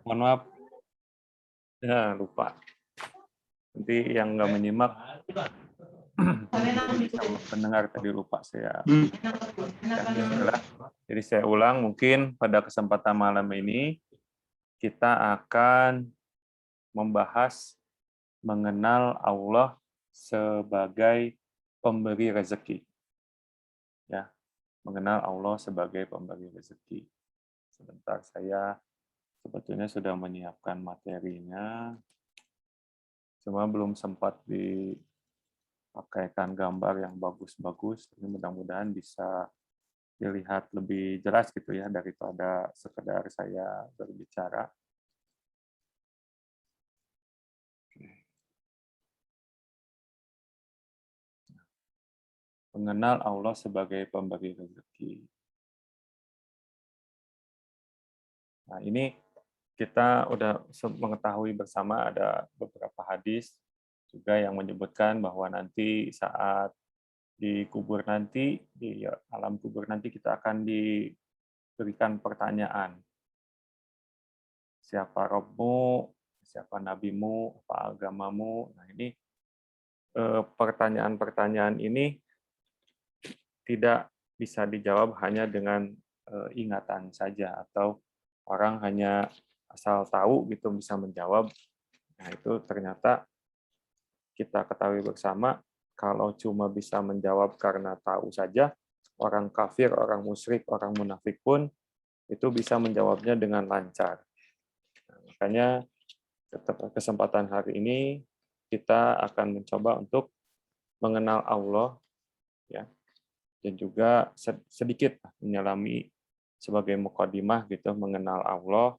Mohon maaf, ya lupa. Nanti yang nggak menyimak bisa mendengar tadi lupa saya. Jadi saya ulang, mungkin pada kesempatan malam ini kita akan membahas mengenal Allah sebagai pemberi rezeki. Ya, mengenal Allah sebagai pemberi rezeki. Sebentar, saya sebetulnya sudah menyiapkan materinya, cuma belum sempat dipakaikan gambar yang bagus-bagus. Ini mudah-mudahan bisa dilihat lebih jelas gitu ya daripada sekedar saya berbicara. Mengenal Allah sebagai pemberi rezeki. Nah, ini kita udah mengetahui bersama ada beberapa hadis juga yang menyebutkan bahwa nanti saat di kubur nanti, di alam kubur nanti kita akan diberikan pertanyaan. Siapa Robmu, siapa nabimu, apa agamamu. Nah, ini pertanyaan-pertanyaan ini tidak bisa dijawab hanya dengan ingatan saja atau orang hanya asal tahu gitu bisa menjawab. Nah, itu ternyata kita ketahui bersama kalau cuma bisa menjawab karena tahu saja, orang kafir, orang musyrik, orang munafik pun itu bisa menjawabnya dengan lancar. Nah, makanya kesempatan hari ini kita akan mencoba untuk mengenal Allah ya, dan juga sedikit menyelami sebagai mukadimah gitu mengenal Allah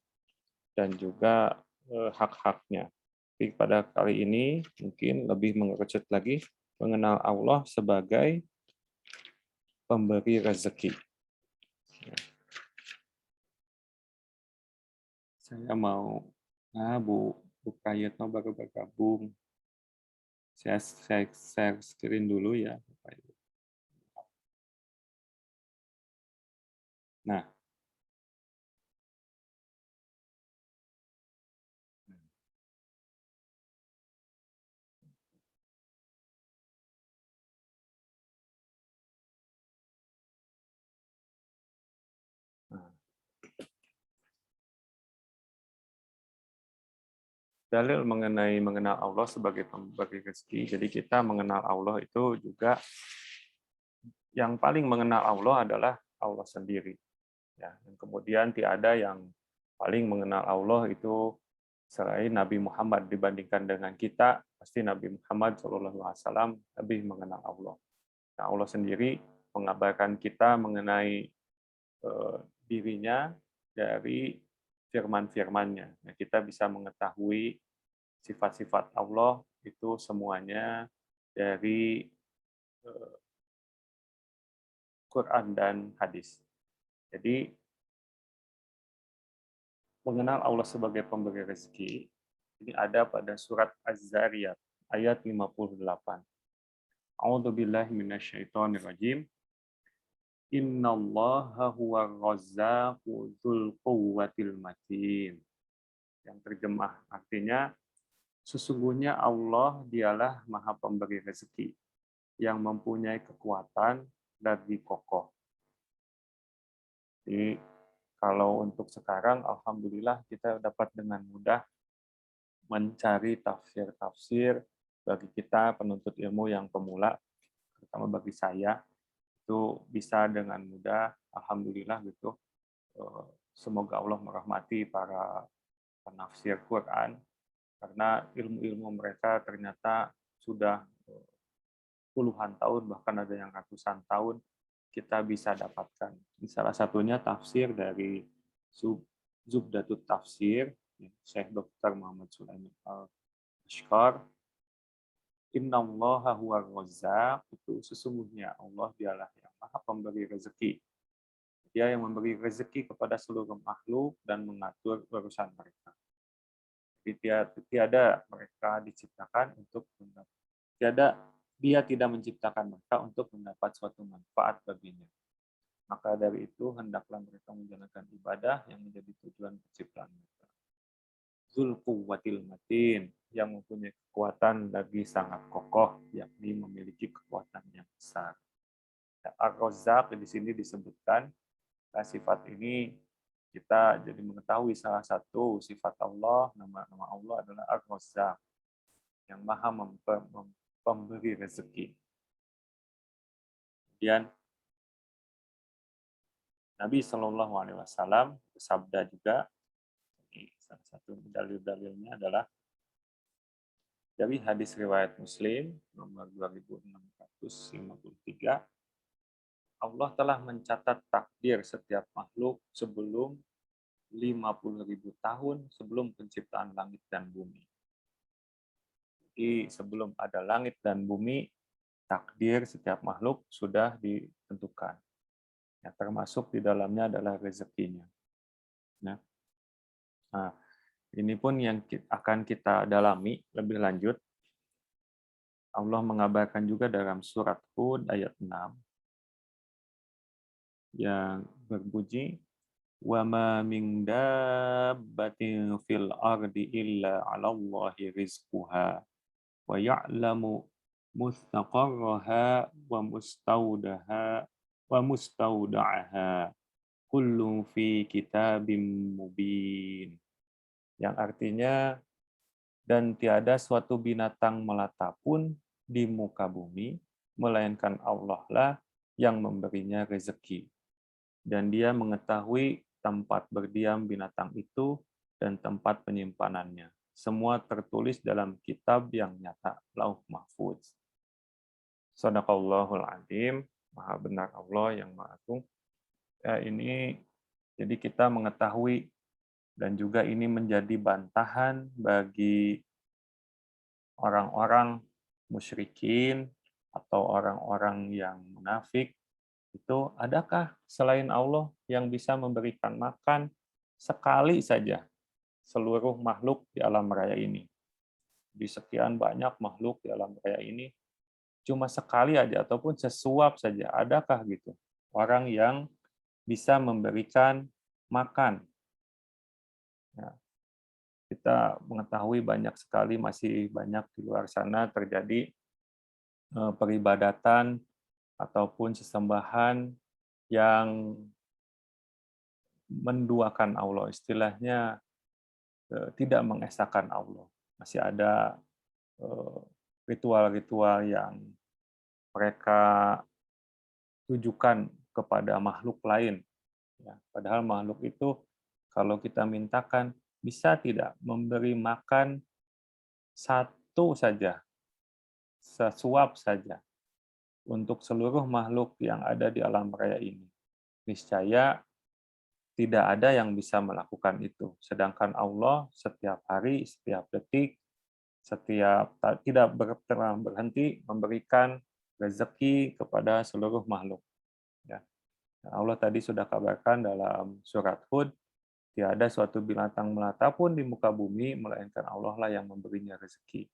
dan juga hak-haknya. Tapi pada kali ini mungkin lebih mengerucut lagi mengenal Allah sebagai pemberi rezeki. Saya mau, Bu Prayitno baru bergabung. Saya share screen dulu ya. Nah, dalil mengenai mengenal Allah sebagai pemberi rezeki. Jadi kita mengenal Allah itu juga yang paling mengenal Allah adalah Allah sendiri. Ya, dan kemudian tiada yang paling mengenal Allah itu selain Nabi Muhammad. Dibandingkan dengan kita, pasti Nabi Muhammad SAW lebih mengenal Allah. Nah, Allah sendiri mengabarkan kita mengenai dirinya dari firman-firmannya. Nah, kita bisa mengetahui sifat-sifat Allah itu semuanya dari Quran dan hadis. Jadi mengenal Allah sebagai pemberi rezeki ini ada pada surat Az-Zariyat ayat 58. A'udzubillahi minasyaitonirrajim. Innallaha huwar razzaqu dzul quwwatil matin. Yang terjemah artinya sesungguhnya Allah dialah Maha Pemberi rezeki yang mempunyai kekuatan lagi kokoh. Jadi kalau untuk sekarang, alhamdulillah kita dapat dengan mudah mencari tafsir-tafsir bagi kita penuntut ilmu yang pemula, terutama bagi saya, itu bisa dengan mudah, alhamdulillah gitu. Semoga Allah merahmati para penafsir Quran, karena ilmu-ilmu mereka ternyata sudah puluhan tahun, bahkan ada yang ratusan tahun, kita bisa dapatkan. Salah satunya tafsir dari Zubdatut Tafsir, Syekh Dr. Muhammad Sulaiman Al-Ashqar. Innallaha huwar razzaq, itu sesungguhnya Allah dialah yang Maha Pemberi rezeki. Dia yang memberi rezeki kepada seluruh makhluk dan mengatur urusan mereka. Tiada mereka diciptakan untuk tiada dia tidak menciptakan mereka untuk mendapat suatu manfaat baginya. Maka dari itu hendaklah mereka menjalankan ibadah yang menjadi tujuan penciptaan mereka. Dzul quwwatil matin, yang mempunyai kekuatan lagi sangat kokoh, yakni memiliki kekuatan yang besar. Ar-Razzaq di sini disebutkan, sifat ini kita jadi mengetahui salah satu sifat Allah, nama-nama Allah adalah Ar-Razzaq, yang maha memberi rezeki. Kemudian Nabi Shallallahu Alaihi Wasallam bersabda juga, ini salah satu dalil-dalilnya adalah dari hadis riwayat Muslim nomor 2653, Allah telah mencatat takdir setiap makhluk sebelum 50.000 tahun sebelum penciptaan langit dan bumi. Jadi sebelum ada langit dan bumi, takdir setiap makhluk sudah ditentukan. Ya, termasuk di dalamnya adalah rezekinya. Nah, ini pun yang akan kita dalami lebih lanjut. Allah mengabarkan juga dalam surat Hud ayat 6 yang berbunyi, wa ma min dabbatin fil ardi illa 'ala Allahi rizquha wa ya'lamu mustaqarraha wa mustaudaha kullu fi kitabim mubin. Yang artinya, dan tiada suatu binatang melata pun di muka bumi melainkan Allah lah yang memberinya rezeki. Dan Dia mengetahui tempat berdiam binatang itu dan tempat penyimpanannya. Semua tertulis dalam kitab yang nyata, Lauh Mahfuz. Shadaqallahul Adzim, Maha benar Allah yang Maha Agung. Ini jadi kita mengetahui, dan juga ini menjadi bantahan bagi orang-orang musyrikin atau orang-orang yang munafik. Itu adakah selain Allah yang bisa memberikan makan sekali saja seluruh makhluk di alam raya ini? Di sekian banyak makhluk di alam raya ini, cuma sekali aja ataupun sesuap saja, adakah gitu orang yang bisa memberikan makan? Ya, kita mengetahui banyak sekali, masih banyak di luar sana terjadi peribadatan ataupun sesembahan yang menduakan Allah, istilahnya tidak mengesahkan Allah. Masih ada ritual-ritual yang mereka tujukan kepada makhluk lain. Ya, padahal makhluk itu kalau kita mintakan, bisa tidak memberi makan satu saja, sesuap saja, untuk seluruh makhluk yang ada di alam raya ini. Niscaya tidak ada yang bisa melakukan itu. Sedangkan Allah setiap hari, setiap detik, tidak pernah berhenti memberikan rezeki kepada seluruh makhluk. Ya. Allah tadi sudah kabarkan dalam surat Hud, tiada suatu binatang melata pun di muka bumi, melainkan Allah lah yang memberinya rezeki.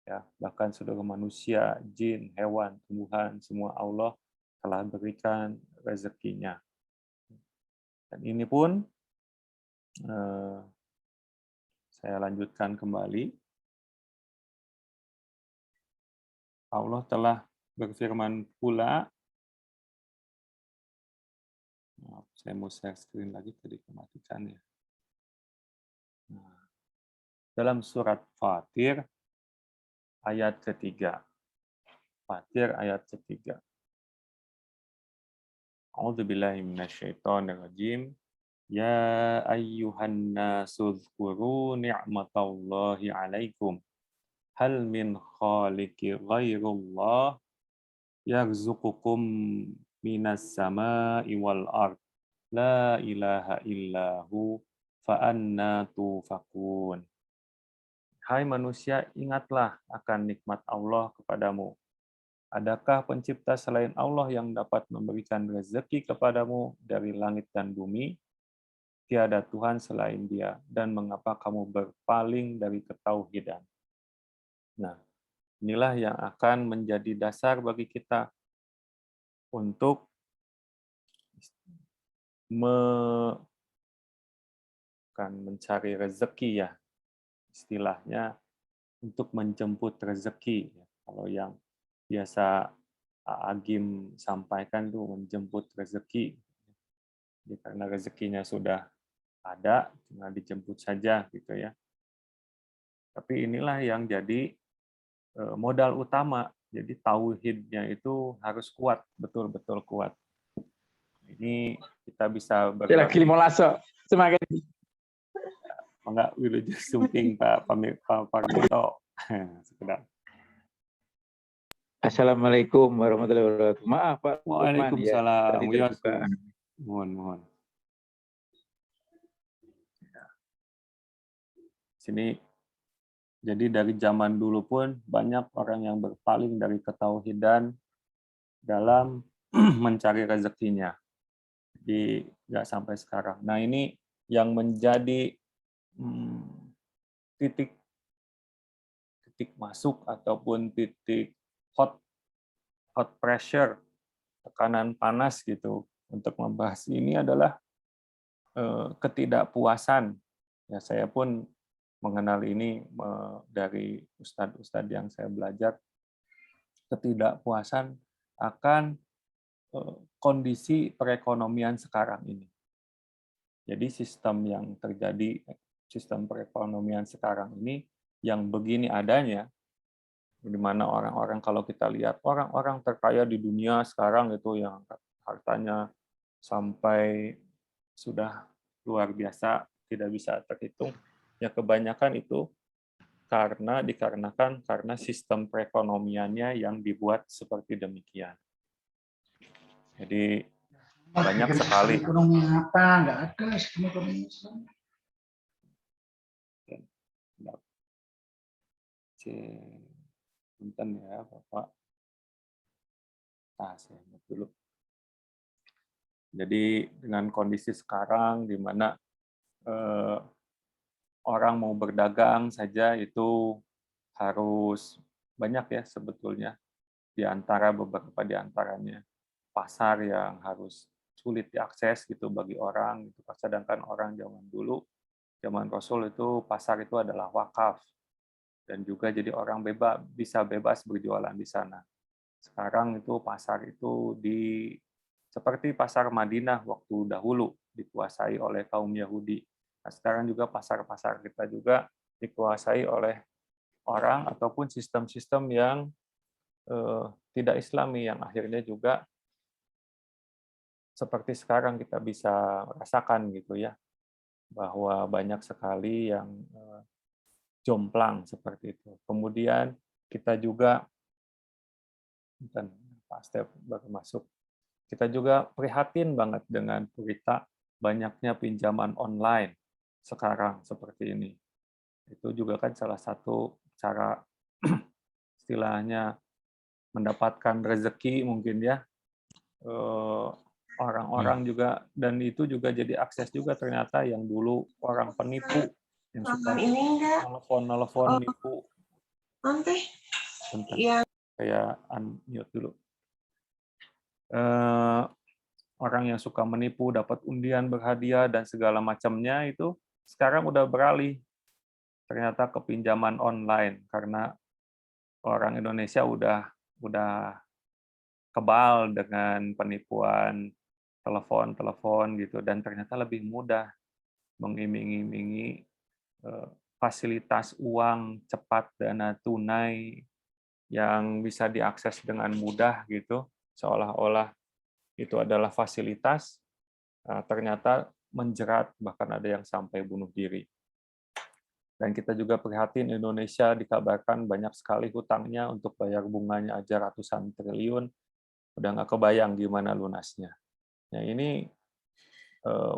Ya, bahkan seluruh manusia, jin, hewan, tumbuhan, semua Allah telah berikan rezekinya. Dan ini pun saya lanjutkan kembali. Allah telah berfirman pula, saya mau share screen lagi, tadi kematikan ya. Dalam surat Fatir ayat ketiga. Fatir ayat ketiga. A'udzubillahi minasyaitonirrajim. Ya ayyuhan nasu dzkuru ni'matallahi 'alaikum. Hal min khaliqi ghairullah yarzuqukum minas sama'i wal ard. La ilaha illahu fa anna tufakun. Hai manusia, ingatlah akan nikmat Allah kepadamu. Adakah pencipta selain Allah yang dapat memberikan rezeki kepadamu dari langit dan bumi? Tiada Tuhan selain Dia, dan mengapa kamu berpaling dari ketauhidan? Nah, inilah yang akan menjadi dasar bagi kita untuk mencari rezeki ya, istilahnya untuk menjemput rezeki. Kalau yang biasa Agim sampaikan tuh menjemput rezeki. Jadi karena rezekinya sudah ada, tinggal dijemput saja gitu ya. Tapi inilah yang jadi modal utama. Jadi tauhidnya itu harus kuat, betul-betul kuat. Ini kita bisa lagi berbagi. 15 semakin Enggak wilujeng sumping Pak Parmito. Sekedar. Assalamualaikum warahmatullahi wabarakatuh. Maaf Pak Lukman ya, Waalaikumsalam. tadi terbuka. Mohon. Sini, jadi dari zaman dulu pun banyak orang yang berpaling dari ketauhidan dalam mencari rezekinya. Jadi nggak sampai sekarang. Nah ini yang menjadi titik masuk ataupun titik hot pressure, tekanan panas gitu untuk membahas ini adalah ketidakpuasan. Ya saya pun mengenal ini dari ustadz-ustadz yang saya belajar, ketidakpuasan akan kondisi perekonomian sekarang ini. Jadi sistem perekonomian sekarang ini yang begini adanya, di mana orang-orang, kalau kita lihat orang-orang terkaya di dunia sekarang itu yang hartanya sampai sudah luar biasa, tidak bisa terhitung, ya kebanyakan itu dikarenakan karena sistem perekonomiannya yang dibuat seperti demikian. Jadi banyak sekali. Ekonomi apa? Nggak ada sistem ekonomi Islam. Punten ya Bapak. Saya ingat dulu. Jadi dengan kondisi sekarang di mana orang mau berdagang saja itu harus banyak ya sebetulnya, di antara beberapa di antaranya pasar yang harus sulit diakses gitu bagi orang gitu. Sedangkan orang zaman Rasul itu pasar itu adalah wakaf dan juga jadi orang bisa bebas berjualan di sana. Sekarang itu pasar itu seperti pasar Madinah waktu dahulu dikuasai oleh kaum Yahudi. Nah, sekarang juga pasar-pasar kita juga dikuasai oleh orang ataupun sistem-sistem yang tidak Islami, yang akhirnya juga seperti sekarang kita bisa rasakan gitu ya, bahwa banyak sekali yang jomplang seperti itu. Kemudian kita juga, Pak Step baru masuk, kita juga prihatin banget dengan berita banyaknya pinjaman online sekarang seperti ini. Itu juga kan salah satu cara istilahnya mendapatkan rezeki mungkin ya. Orang-orang juga, dan itu juga jadi akses juga ternyata yang dulu orang penipu yang suka telepon nipu. Bentar, saya unmute dulu. Orang yang suka menipu, dapat undian berhadiah dan segala macamnya itu sekarang udah beralih ternyata ke pinjaman online karena orang Indonesia udah kebal dengan penipuan telepon gitu, dan ternyata lebih mudah mengiming-imingi fasilitas uang cepat, dana tunai yang bisa diakses dengan mudah gitu, seolah-olah itu adalah fasilitas, ternyata menjerat, bahkan ada yang sampai bunuh diri. Dan kita juga prihatin Indonesia dikabarkan banyak sekali hutangnya, untuk bayar bunganya aja ratusan triliun, udah nggak kebayang gimana lunasnya. Ya ini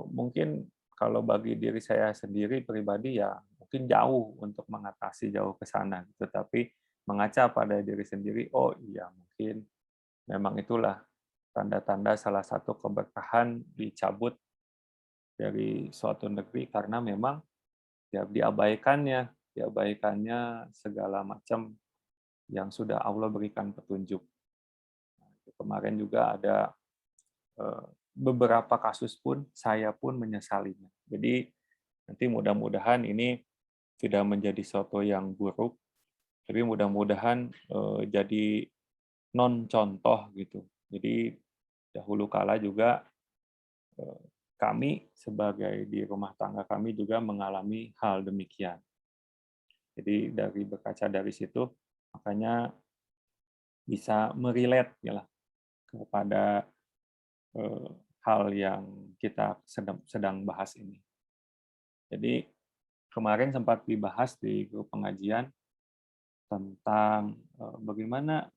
mungkin kalau bagi diri saya sendiri pribadi ya mungkin jauh untuk mengatasi jauh ke sana, tetapi mengaca pada diri sendiri, oh iya mungkin memang itulah tanda-tanda salah satu keberkahan dicabut dari suatu negeri karena memang ya diabaikannya segala macam yang sudah Allah berikan petunjuk. Kemarin juga ada beberapa kasus pun saya pun menyesalinya. Jadi nanti mudah-mudahan ini tidak menjadi sesuatu yang buruk, tapi mudah-mudahan jadi non contoh gitu. Jadi dahulu kala juga kami sebagai di rumah tangga kami juga mengalami hal demikian. Jadi berkaca dari situ, makanya bisa merelate ya lah kepada hal yang kita sedang bahas ini. Jadi kemarin sempat dibahas di grup pengajian tentang bagaimana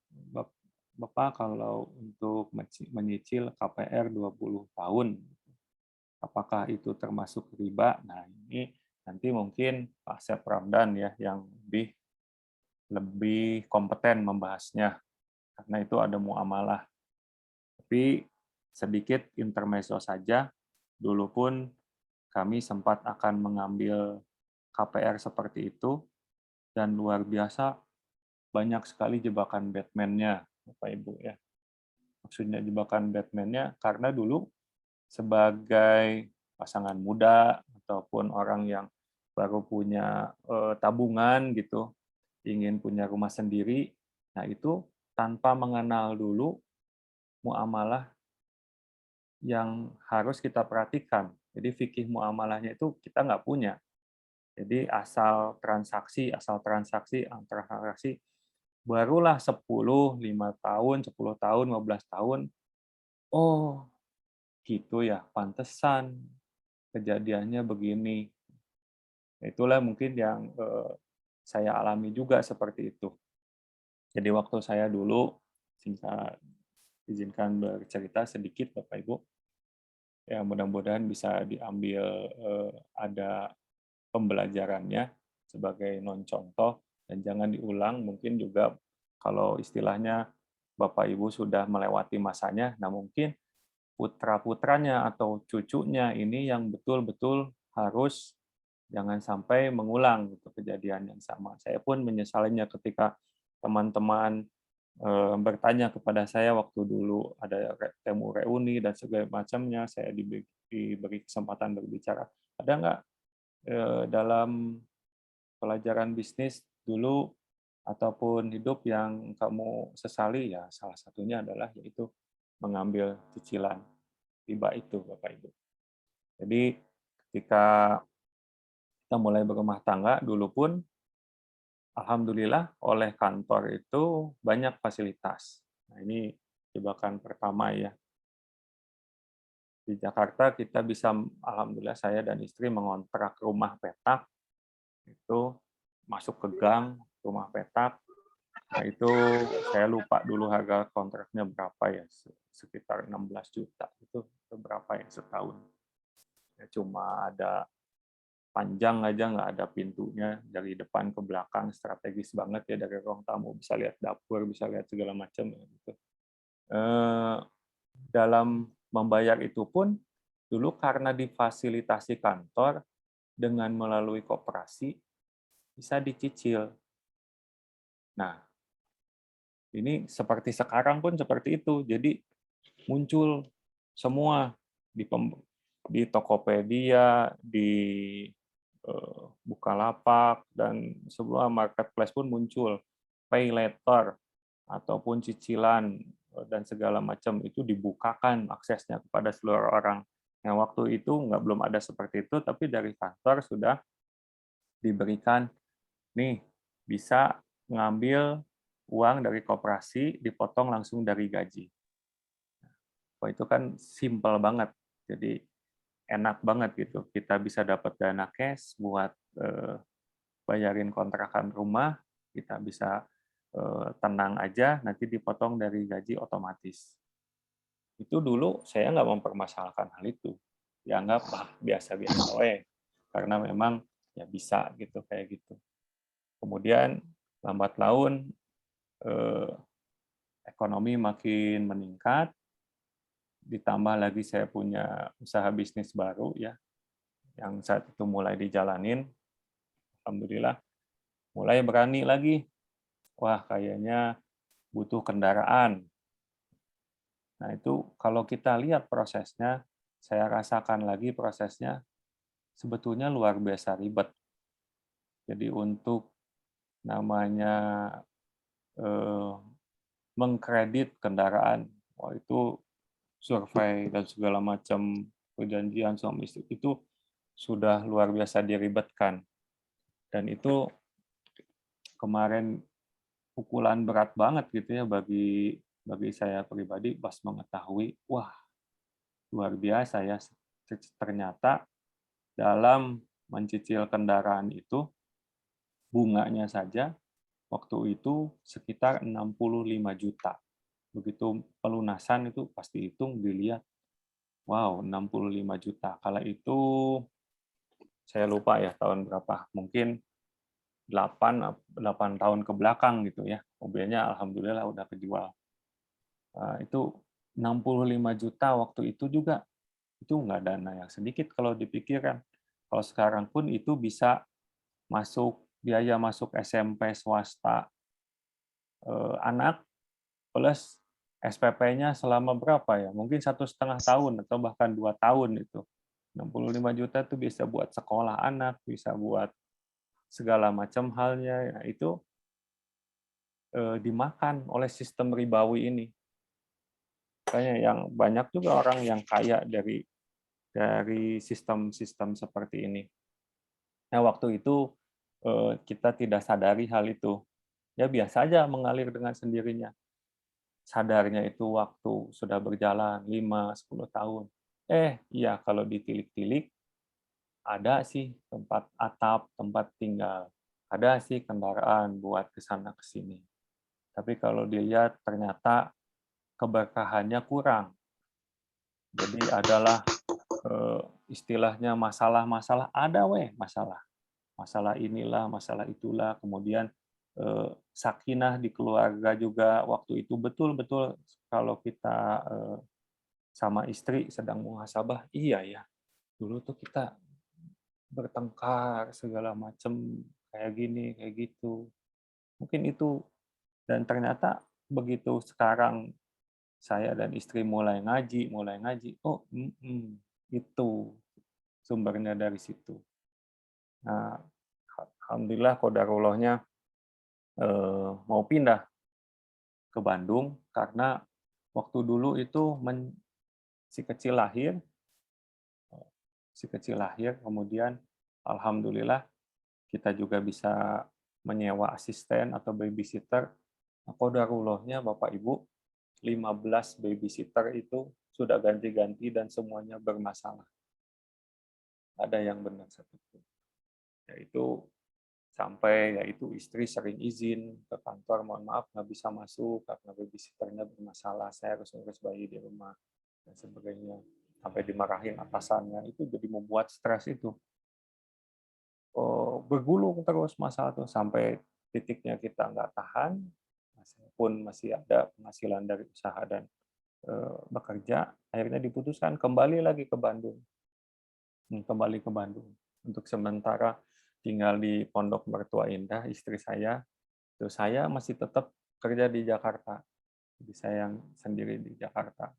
Bapak kalau untuk menyicil KPR 20 tahun, apakah itu termasuk riba? Nah, ini nanti mungkin Pak Asep Ramdan ya yang lebih kompeten membahasnya, karena itu ada muamalah. Tapi sedikit intermezzo saja, dulu pun kami sempat akan mengambil KPR seperti itu, dan luar biasa banyak sekali jebakan Batman-nya, Bapak Ibu ya. Maksudnya jebakan Batman-nya karena dulu sebagai pasangan muda ataupun orang yang baru punya tabungan gitu, ingin punya rumah sendiri, nah itu tanpa mengenal dulu muamalah yang harus kita perhatikan. Jadi fikih muamalahnya itu kita nggak punya. Jadi asal transaksi antara transaksi barulah 10, 5 tahun, 10 tahun, 15 tahun, oh gitu ya, pantesan kejadiannya begini. Itulah mungkin yang saya alami juga seperti itu. Jadi waktu saya dulu, singkat izinkan bercerita sedikit Bapak Ibu, ya mudah-mudahan bisa diambil ada pembelajarannya sebagai non contoh dan jangan diulang. Mungkin juga kalau istilahnya Bapak Ibu sudah melewati masanya, nah mungkin putra-putranya atau cucunya ini yang betul-betul harus jangan sampai mengulang gitu kejadian yang sama. Saya pun menyesalinya ketika teman-teman bertanya kepada saya waktu dulu ada temu reuni dan segala macamnya, saya diberi kesempatan berbicara. Ada nggak dalam pelajaran bisnis dulu ataupun hidup yang kamu sesali? Ya salah satunya adalah yaitu mengambil cicilan riba itu, Bapak Ibu. Jadi ketika kita mulai berumah tangga dulu pun alhamdulillah oleh kantor itu banyak fasilitas. Nah, ini jebakan pertama ya. Di Jakarta kita bisa, alhamdulillah saya dan istri mengontrak rumah petak, itu masuk ke gang, rumah petak. Nah, itu saya lupa dulu harga kontraknya berapa ya, sekitar 16 juta. Itu berapa ya setahun. Ya, cuma ada panjang aja, nggak ada pintunya, dari depan ke belakang, strategis banget ya, dari ruang tamu bisa lihat dapur, bisa lihat segala macam gitu. Dalam membayar itu pun dulu karena difasilitasi kantor dengan melalui koperasi bisa dicicil. Nah, ini seperti sekarang pun seperti itu. Jadi muncul semua di Tokopedia, di Bukalapak, dan semua marketplace pun muncul. Pay later, ataupun cicilan, dan segala macam itu dibukakan aksesnya kepada seluruh orang. Nah, waktu itu belum ada seperti itu, tapi dari kantor sudah diberikan, nih, bisa ngambil uang dari koperasi, dipotong langsung dari gaji. Oh, itu kan simple banget. Jadi enak banget gitu. Kita bisa dapat dana cash buat bayarin kontrakan rumah, kita bisa tenang aja, nanti dipotong dari gaji otomatis. Itu dulu saya nggak mempermasalahkan hal itu. Dianggap biasa-biasa we, karena memang ya bisa gitu kayak gitu. Kemudian lambat laun ekonomi makin meningkat, ditambah lagi saya punya usaha bisnis baru ya, yang saat itu mulai dijalanin, alhamdulillah mulai berani lagi, wah kayaknya butuh kendaraan. Nah itu kalau kita lihat prosesnya, saya rasakan lagi prosesnya, sebetulnya luar biasa ribet. Jadi untuk namanya mengkredit kendaraan, wah itu survei dan segala macam perjanjian suami istri itu sudah luar biasa diribetkan. Dan itu kemarin pukulan berat banget gitu ya bagi saya pribadi pas mengetahui, wah luar biasa ya, ternyata dalam mencicil kendaraan itu bunganya saja waktu itu sekitar 65 juta. Begitu pelunasan itu pasti hitung dilihat, wow 65 juta. Kala itu saya lupa ya tahun berapa, mungkin 8 tahun ke belakang gitu ya. Mobilnya alhamdulillah udah kejual. Itu 65 juta waktu itu juga, itu nggak dana yang sedikit kalau dipikirkan. Kalau sekarang pun itu bisa biaya masuk SMP swasta anak plus SPP-nya selama berapa ya? Mungkin 1,5 tahun atau bahkan 2 tahun itu. 65 juta itu bisa buat sekolah anak, bisa buat segala macam halnya. Ya, itu dimakan oleh sistem ribawi ini. Makanya yang banyak juga orang yang kaya dari sistem-sistem seperti ini. Nah, waktu itu kita tidak sadari hal itu. Ya biasa aja mengalir dengan sendirinya. Sadarnya itu waktu sudah berjalan 5-10 tahun. Iya kalau ditilik-tilik ada sih tempat atap, tempat tinggal. Ada sih kendaraan buat ke sana ke sini. Tapi kalau dilihat ternyata keberkahannya kurang. Jadi adalah istilahnya masalah-masalah, ada masalah. Masalah inilah, masalah itulah, kemudian sakinah di keluarga juga waktu itu betul-betul kalau kita sama istri sedang muhasabah, iya ya, dulu tuh kita bertengkar segala macam kayak gini, kayak gitu. Mungkin itu, dan ternyata begitu sekarang saya dan istri mulai ngaji, oh itu sumbernya dari situ. Nah, alhamdulillah qadarullahnya mau pindah ke Bandung karena waktu dulu itu si kecil lahir, kemudian alhamdulillah kita juga bisa menyewa asisten atau babysitter. Nah, qadarullahnya Bapak Ibu 15 babysitter itu sudah ganti-ganti dan semuanya bermasalah. Ada yang benar satu pun. Yaitu sampai yaitu istri sering izin ke kantor, mohon maaf nggak bisa masuk karena babysitternya bermasalah, saya harus ngurus bayi di rumah dan sebagainya, sampai dimarahin atasannya. Itu jadi membuat stres itu. Bergulung terus masalah itu sampai titiknya kita nggak tahan, pun masih ada penghasilan dari usaha dan bekerja, akhirnya diputuskan kembali lagi ke Bandung. Kembali ke Bandung. Untuk sementara tinggal di Pondok Mertua Indah, istri saya. Terus saya masih tetap kerja di Jakarta. Jadi saya yang sendiri di Jakarta.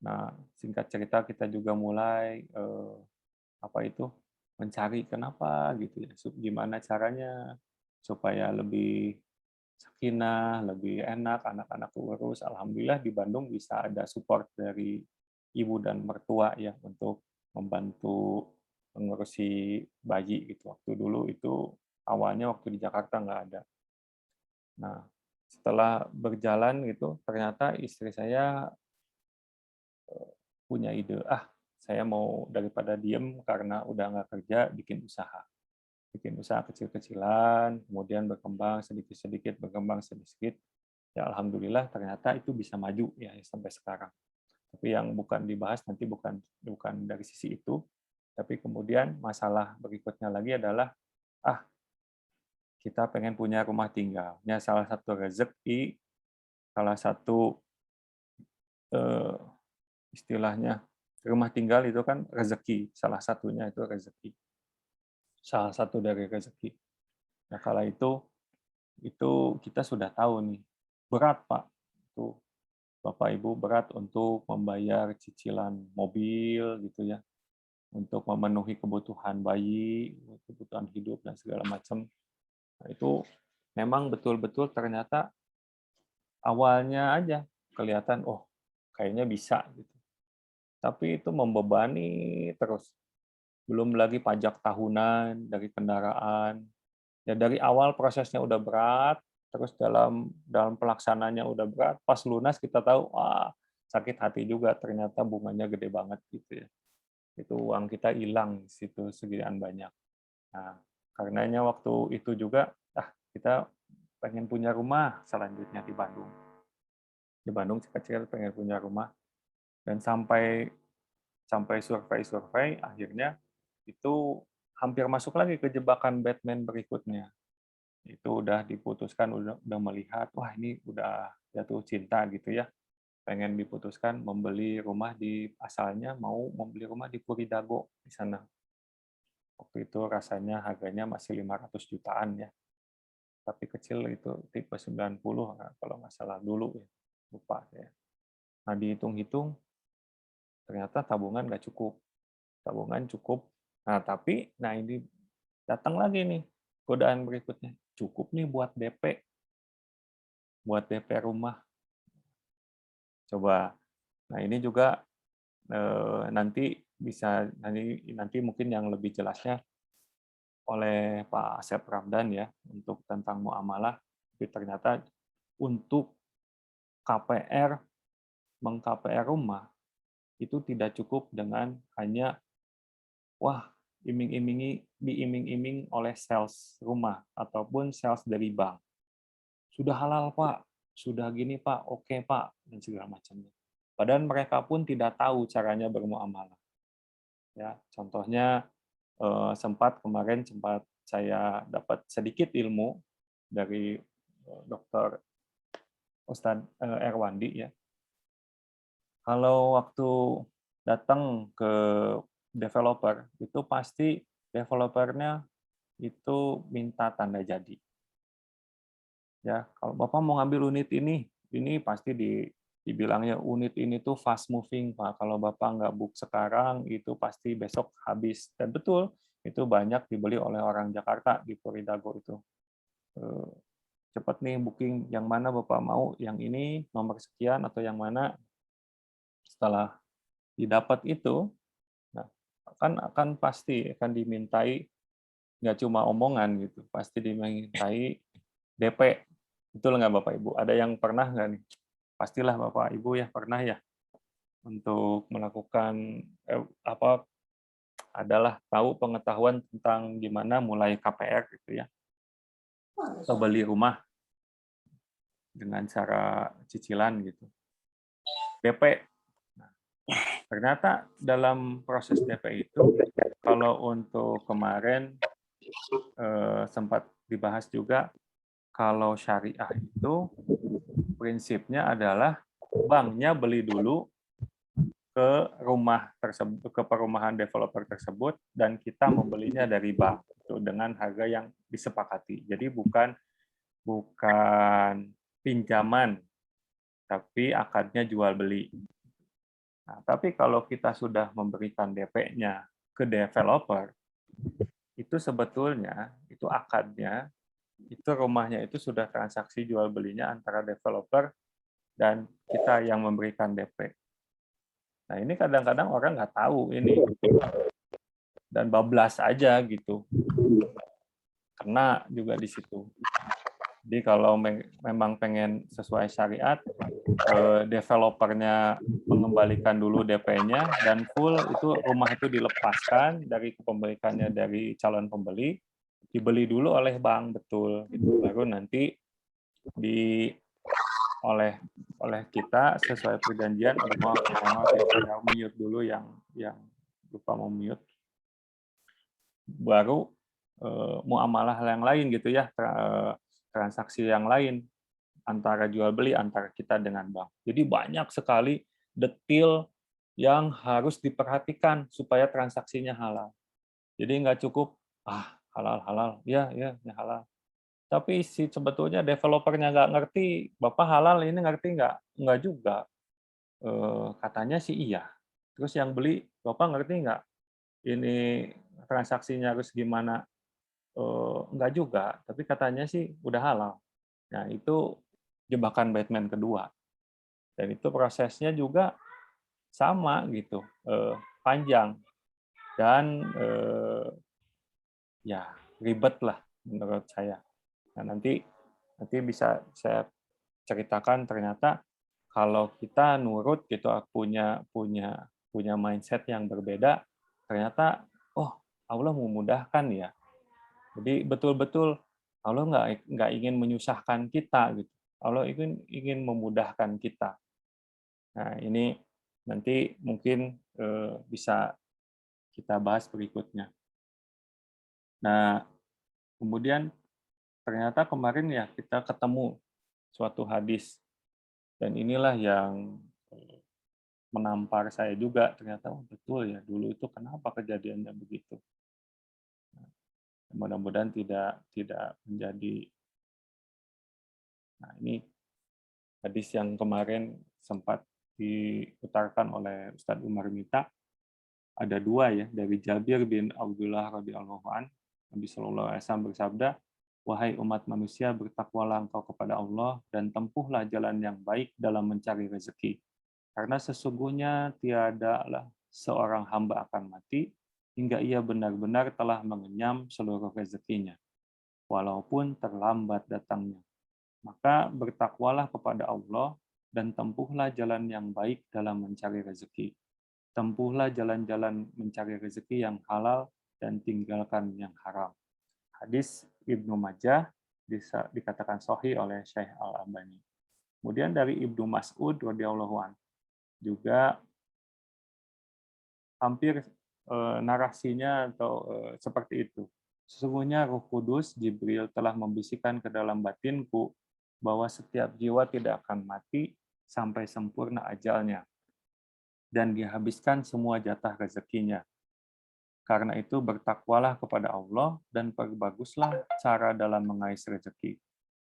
Nah, singkat cerita kita juga mulai mencari kenapa gitu ya. Gimana caranya supaya lebih sakinah, lebih enak, anak-anak urus. Alhamdulillah di Bandung bisa ada support dari ibu dan mertua ya untuk membantu mengurusi bayi gitu. Waktu dulu itu awalnya waktu di Jakarta nggak ada. Nah, setelah berjalan gitu, ternyata istri saya punya ide, saya mau daripada diem karena udah nggak kerja, bikin usaha. Bikin usaha kecil-kecilan, kemudian berkembang sedikit-sedikit, berkembang sedikit. Ya alhamdulillah ternyata itu bisa maju ya sampai sekarang. Tapi yang bukan dibahas nanti bukan dari sisi itu, tapi kemudian masalah berikutnya lagi adalah kita pengen punya rumah tinggal. Ya salah satu rezeki, salah satu istilahnya rumah tinggal itu kan rezeki, salah satunya itu rezeki. Salah satu dari rezeki. Nah, kala itu kita sudah tahu nih, berat Pak, itu Bapak Ibu berat untuk membayar cicilan mobil gitu ya. untuk memenuhi kebutuhan bayi, kebutuhan hidup dan segala macam. Nah, itu memang betul-betul ternyata awalnya aja kelihatan, oh kayaknya bisa gitu. Tapi itu membebani terus. Belum lagi pajak tahunan dari kendaraan. Ya dari awal prosesnya udah berat, terus dalam pelaksananya udah berat, pas lunas kita tahu, wah sakit hati juga ternyata bunganya gede banget gitu ya. Itu uang kita hilang di situ sekian banyak. Nah, karenanya waktu itu juga, kita pengen punya rumah selanjutnya di Bandung. Di Bandung kecil pengen punya rumah dan sampai sampai survei-survei akhirnya itu hampir masuk lagi ke jebakan Batman berikutnya. Itu udah diputuskan, udah melihat, wah ini udah jatuh cinta gitu ya. Pengen diputuskan membeli rumah asalnya mau membeli rumah di Puridago di sana. Waktu itu rasanya harganya masih 500 jutaan ya. Tapi kecil itu tipe 90 kalau nggak salah dulu ya. Lupa ya. Nah dihitung-hitung ternyata tabungan nggak cukup. Tabungan cukup. Nah tapi, ini datang lagi nih godaan berikutnya. Cukup nih buat DP. Buat DP rumah. Coba. Nah ini juga nanti nanti mungkin yang lebih jelasnya oleh Pak Asep Ramdan ya untuk tentang muamalah. Tapi ternyata untuk KPR meng-KPR rumah itu tidak cukup dengan hanya diiming-iming oleh sales rumah ataupun sales dari bank. Sudah halal Pak, sudah gini Pak, oke Pak, dan segala macamnya. Padahal mereka pun tidak tahu caranya bermuamalah. Ya, contohnya kemarin sempat saya dapat sedikit ilmu dari Dr. Ustadz Erwandi ya. Kalau waktu datang ke developer itu pasti developernya itu minta tanda jadi. Ya, kalau Bapak mau ngambil unit ini pasti dibilangnya unit ini tuh fast moving, Pak. Kalau Bapak nggak book sekarang, itu pasti besok habis. Dan betul, itu banyak dibeli oleh orang Jakarta di Puridago itu. Cepat nih booking, yang mana Bapak mau, yang ini, nomor sekian, atau yang mana. Setelah didapat itu, nah, akan pasti akan dimintai, nggak cuma omongan gitu, pasti dimintai DP. Betul nggak Bapak Ibu? Ada yang pernah nggak nih? Pastilah Bapak Ibu ya pernah ya untuk melakukan adalah tahu pengetahuan tentang gimana mulai KPR gitu ya, atau beli rumah dengan cara cicilan gitu. DP. Nah, ternyata dalam proses DP itu, kalau untuk kemarin sempat dibahas juga, kalau syariah itu prinsipnya adalah banknya beli dulu ke rumah tersebut, ke perumahan developer tersebut, dan kita membelinya dari bank itu dengan harga yang disepakati. Jadi bukan pinjaman, tapi akadnya jual beli. Nah, tapi kalau kita sudah memberikan DP-nya ke developer, itu sebetulnya itu akadnya, itu rumahnya itu sudah transaksi jual belinya antara developer dan kita yang memberikan DP. Nah ini kadang-kadang orang nggak tahu ini dan bablas aja gitu, kena juga di situ. Jadi kalau memang pengen sesuai syariat, developernya mengembalikan dulu DP-nya dan full itu rumah itu dilepaskan dari kepemilikannya dari calon pembeli, dibeli dulu oleh bank betul, gitu. Baru nanti oleh kita sesuai perjanjian. Saya mute dulu yang lupa mau mute. Baru muamalah yang lain gitu ya, transaksi yang lain antara jual beli antara kita dengan bank. Jadi banyak sekali detail yang harus diperhatikan supaya transaksinya halal. Jadi nggak cukup halal, ya halal. Tapi sebetulnya developernya nggak ngerti, Bapak halal ini ngerti nggak? Nggak juga. Katanya sih iya. Terus yang beli, Bapak ngerti nggak? ini transaksinya harus gimana? Enggak juga, tapi katanya sih udah halal. Nah, itu jebakan Batman kedua. Dan itu prosesnya juga sama gitu, panjang dan ya ribet lah menurut saya. Nah, nanti bisa saya ceritakan ternyata kalau kita nurut gitu punya punya punya mindset yang berbeda, ternyata oh Allah memudahkan ya. Jadi betul-betul Allah nggak ingin menyusahkan kita gitu. Allah ingin memudahkan kita. Nah, ini nanti mungkin bisa kita bahas berikutnya. Nah, kemudian ternyata kemarin ya kita ketemu suatu hadis, dan inilah yang menampar saya juga, ternyata oh, betul ya dulu itu kenapa kejadiannya begitu. Mudah-mudahan tidak menjadi. Nah, ini hadis yang kemarin sempat diutarakan oleh Ustadz Umar Mita. Ada dua ya, dari Jabir bin Abdullah radhiyallahu an. Nabi Shallallahu alaihi wasallam bersabda, "Wahai umat manusia, bertakwalah engkau kepada Allah dan tempuhlah jalan yang baik dalam mencari rezeki. Karena sesungguhnya tiadalah seorang hamba akan mati hingga ia benar-benar telah mengenyam seluruh rezekinya, walaupun terlambat datangnya. Maka bertakwalah kepada Allah dan tempuhlah jalan yang baik dalam mencari rezeki. Tempuhlah jalan-jalan mencari rezeki yang halal dan tinggalkan yang haram." Hadis Ibnu Majah dikatakan sahih oleh Syekh Al-Albani. Kemudian dari Ibnu Mas'ud radhiyallahu anhu juga hampir narasinya atau seperti itu. Sesungguhnya Roh Kudus Jibril telah membisikkan ke dalam batinku bahwa setiap jiwa tidak akan mati sampai sempurna ajalnya dan dihabiskan semua jatah rezekinya. Karena itu bertakwalah kepada Allah dan perbaguslah cara dalam mengais rezeki.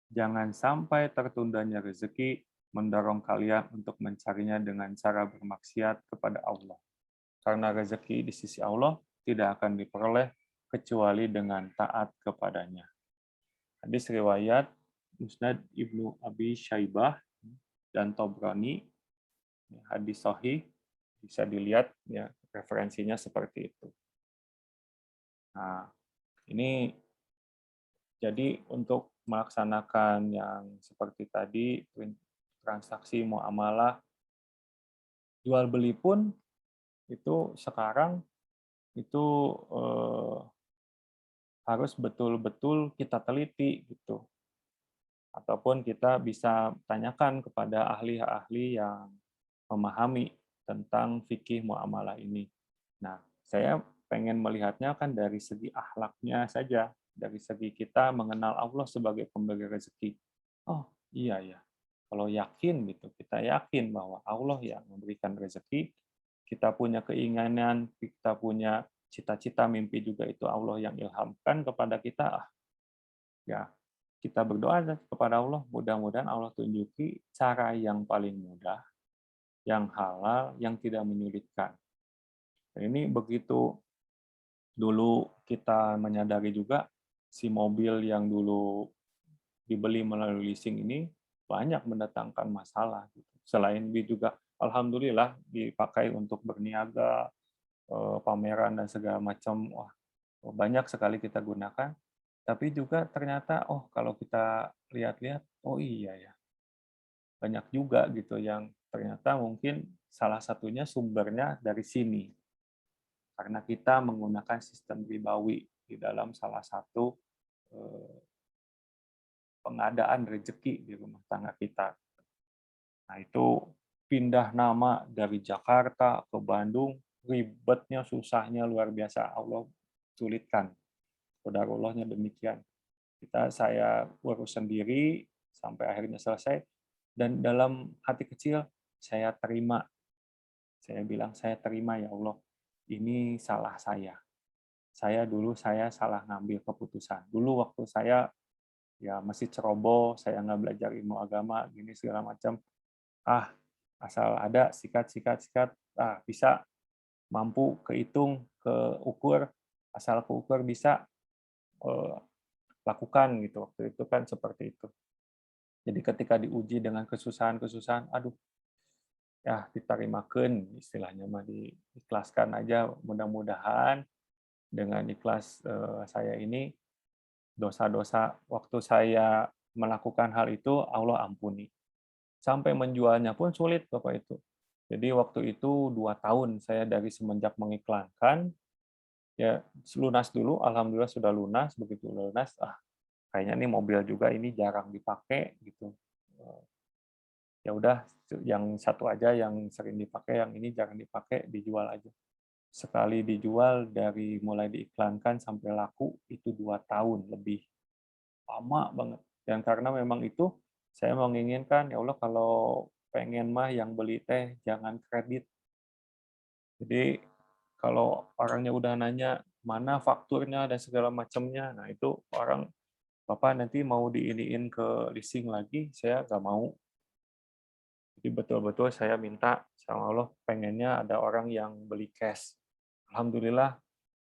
Jangan sampai tertundanya rezeki mendorong kalian untuk mencarinya dengan cara bermaksiat kepada Allah. Karena rezeki di sisi Allah tidak akan diperoleh kecuali dengan taat kepadanya. Hadis riwayat Musnad Ibnu Abi Syaibah dan Tobrani, hadis sahih, bisa dilihat ya referensinya seperti itu. Nah, ini jadi untuk melaksanakan yang seperti tadi, transaksi muamalah, jual beli pun itu sekarang itu harus betul-betul kita teliti gitu. Ataupun kita bisa tanyakan kepada ahli-ahli yang memahami tentang fikih muamalah ini. Nah, saya pengen melihatnya kan dari segi akhlaknya saja, dari segi kita mengenal Allah sebagai pemberi rezeki. Oh, iya ya. Kalau yakin gitu, kita yakin bahwa Allah yang memberikan rezeki, kita punya keinginan, kita punya cita-cita, mimpi juga itu Allah yang ilhamkan kepada kita. Ya, kita berdoa kepada Allah, mudah-mudahan Allah tunjuki cara yang paling mudah, yang halal, yang tidak menyulitkan. Ini begitu dulu kita menyadari juga si mobil yang dulu dibeli melalui leasing ini banyak mendatangkan masalah. Selain juga alhamdulillah dipakai untuk berniaga, pameran dan segala macam, wah banyak sekali kita gunakan. Tapi juga ternyata kalau kita lihat-lihat, oh iya ya, banyak juga gitu yang ternyata mungkin salah satunya sumbernya dari sini. Karena kita menggunakan sistem ribawi di dalam salah satu pengadaan rezeki di rumah tangga kita. Nah, itu pindah nama dari Jakarta ke Bandung, ribetnya, susahnya luar biasa. Allah sulitkan. Qadarullahnya demikian. Saya urus sendiri sampai akhirnya selesai, dan dalam hati kecil saya terima. Saya bilang, saya terima ya Allah, ini salah saya. Saya salah ngambil keputusan. Dulu waktu saya ya masih ceroboh, saya nggak belajar ilmu agama, gini segala macam. Asal ada sikat, bisa mampu kehitung keukur, asal keukur bisa lakukan gitu. Waktu itu kan seperti itu. Jadi ketika diuji dengan kesusahan-kesusahan, aduh, ya ditarimakeun istilahnya mah diikhlaskan aja. Mudah-mudahan dengan ikhlas saya ini dosa-dosa waktu saya melakukan hal itu Allah ampuni. Sampai menjualnya pun sulit Bapak itu. Jadi waktu itu 2 tahun saya dari semenjak mengiklankan, ya lunas dulu, alhamdulillah sudah lunas, begitu lunas, kayaknya nih mobil juga ini jarang dipakai gitu. Ya udah yang satu aja yang sering dipakai, yang ini jarang dipakai, dijual aja. Sekali dijual dari mulai diiklankan sampai laku itu 2 tahun lebih. Lama banget. Dan karena memang itu saya menginginkan, ya Allah kalau pengen mah yang beli teh jangan kredit. Jadi kalau orangnya udah nanya mana fakturnya dan segala macamnya, nah itu orang Bapak nanti mau diiniin ke leasing lagi, saya nggak mau. Jadi betul-betul saya minta sama Allah pengennya ada orang yang beli cash. Alhamdulillah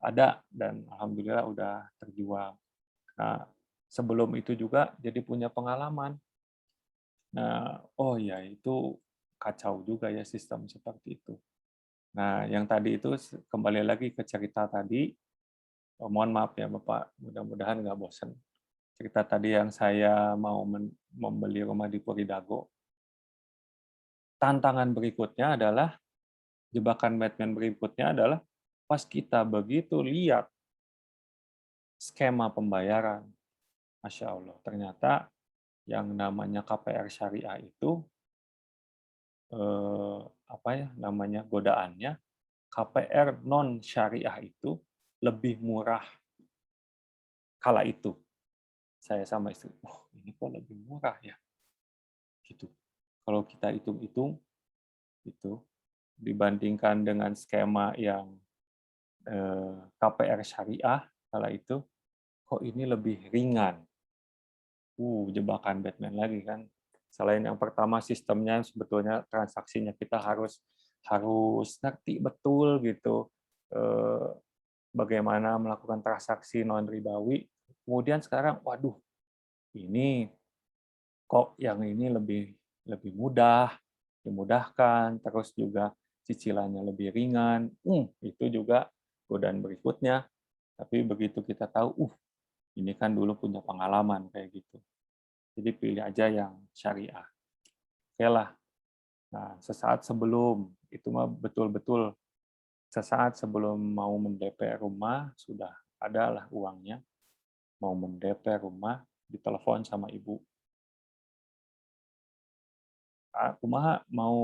ada dan alhamdulillah udah terjual. Nah, sebelum itu juga jadi punya pengalaman. Nah, oh ya itu kacau juga ya sistem seperti itu. Nah, yang tadi itu kembali lagi ke cerita tadi. Mohon maaf ya Bapak, mudah-mudahan nggak bosan. Cerita tadi yang saya mau membeli rumah di Puridago. Tantangan berikutnya adalah, jebakan Batman berikutnya adalah, pas kita begitu lihat skema pembayaran, Masya Allah, ternyata yang namanya KPR syariah itu, apa ya namanya godaannya, KPR non syariah itu lebih murah kala itu. Saya sama istri, oh ini kok lebih murah ya, gitu. Kalau kita hitung-hitung itu dibandingkan dengan skema yang KPR syariah kala itu, kok ini lebih ringan. Jebakan Batman lagi kan. Selain yang pertama sistemnya sebetulnya transaksinya kita harus ngerti betul gitu bagaimana melakukan transaksi non ribawi. Kemudian sekarang, waduh, ini kok yang ini lebih mudah, dimudahkan, terus juga cicilannya lebih ringan. Itu juga godaan berikutnya. Tapi begitu kita tahu, ini kan dulu punya pengalaman kayak gitu. Jadi pilih aja yang syariah. Oke lah. Nah, sesaat sebelum, itu mah betul-betul sesaat sebelum mau mendP rumah, sudah adalah uangnya. Mau mendP rumah, ditelepon sama ibu. Kumaha mau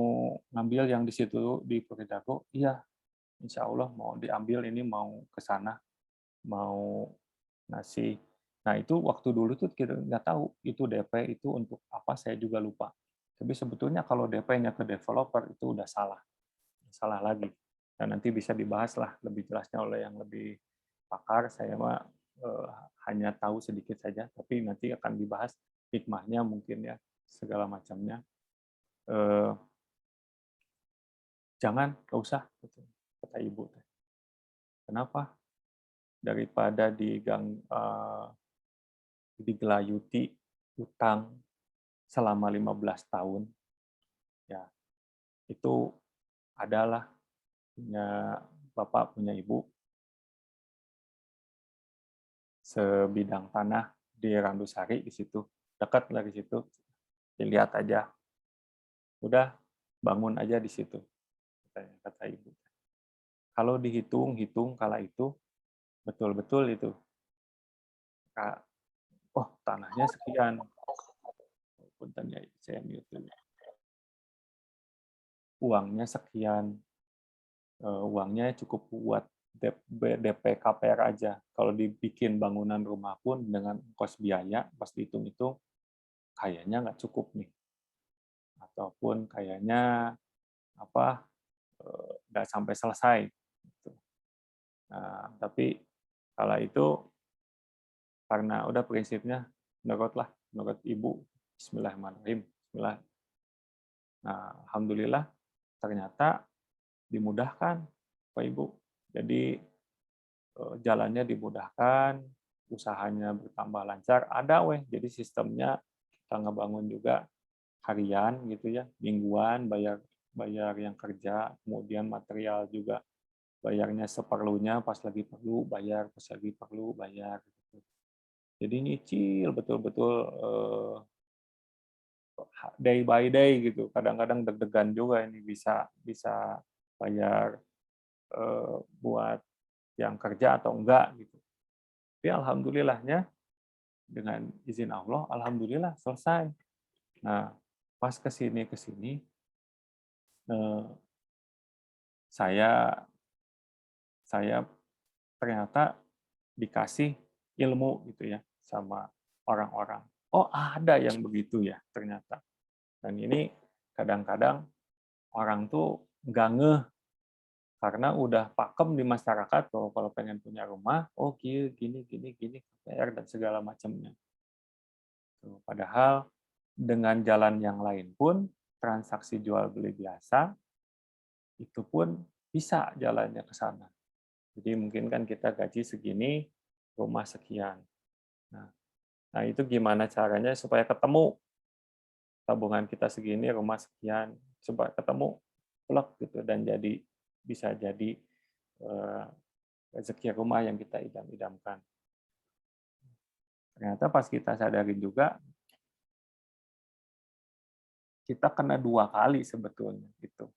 ngambil yang di situ di Puridago? Iya, insya Allah mau diambil, ini mau ke sana, mau ngasih. Nah itu waktu dulu tuh kita nggak tahu itu DP itu untuk apa, saya juga lupa. Tapi sebetulnya kalau DP-nya ke developer itu udah salah lagi. Dan nanti bisa dibahas lah lebih jelasnya oleh yang lebih pakar. Saya mah hanya tahu sedikit saja, tapi nanti akan dibahas hikmahnya mungkin ya segala macamnya. Jangan, nggak usah, kata ibu. Kenapa? Daripada digelayuti utang selama 15 tahun, ya itu adalah punya bapak, punya ibu, sebidang tanah di Randusari di situ, dekat dari situ, dilihat aja, udah bangun aja di situ, kata ibu. Kalau dihitung kala itu betul-betul itu, oh tanahnya sekian, punten ya saya mute dulu. Uangnya sekian, uangnya cukup buat DP KPR aja. Kalau dibikin bangunan rumah pun dengan kos biaya, pas dihitung-hitung, kayaknya nggak cukup nih. Ataupun kayaknya nggak sampai selesai. Gitu. Nah, tapi kala itu karena udah prinsipnya menurut ibu, Bismillahirrahmanirrahim. Bismillah. Nah, alhamdulillah ternyata dimudahkan Pak Ibu. Jadi jalannya dimudahkan, usahanya bertambah lancar, ada jadi sistemnya kita ngebangun juga harian gitu ya, mingguan bayar bayar yang kerja, kemudian material juga bayarnya seperlunya, pas lagi perlu bayar, pas lagi perlu bayar gitu. Jadi nyicil betul-betul day by day gitu. Kadang-kadang deg-degan juga ini bisa bisa bayar buat yang kerja atau enggak gitu. Tapi alhamdulillahnya dengan izin Allah, alhamdulillah selesai. Nah, pas ke sini saya saya ternyata dikasih ilmu gitu ya sama orang-orang. Oh, ada yang begitu ya ternyata. Dan ini kadang-kadang orang tuh nggak ngeh karena udah pakem di masyarakat bahwa kalau pengen punya rumah, oh gini gini gini KPR dan segala macamnya. Padahal dengan jalan yang lain pun transaksi jual beli biasa itu pun bisa jalannya ke sana. Jadi mungkin kan kita gaji segini, rumah sekian. Nah, nah itu gimana caranya supaya ketemu tabungan kita segini, rumah sekian, supaya ketemu plek gitu dan jadi bisa jadi eh, rezeki rumah yang kita idam-idamkan. Ternyata pas kita sadarin juga kita kena 2 kali sebetulnya gitu.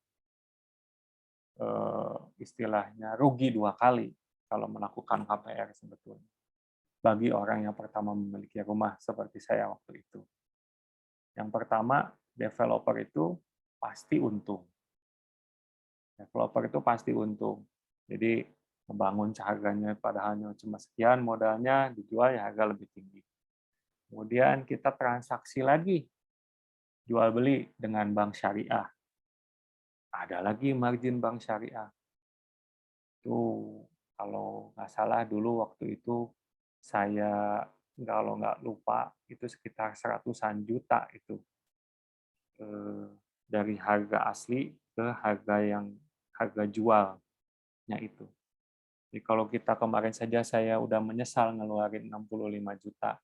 Istilahnya rugi 2 kali kalau melakukan KPR sebetulnya. Bagi orang yang pertama memiliki rumah seperti saya waktu itu. Yang pertama, developer itu pasti untung. Developer itu pasti untung. Jadi membangun harganya padahalnya cuma sekian modalnya, dijual ya harga lebih tinggi. Kemudian kita transaksi lagi jual beli dengan bank syariah. Ada lagi margin bank syariah. Itu kalau nggak salah dulu waktu itu saya kalau nggak lupa itu sekitar 100-an juta itu dari harga asli ke harga jualnya itu. Jadi kalau kita kemarin saja saya udah menyesal ngeluarin 65 juta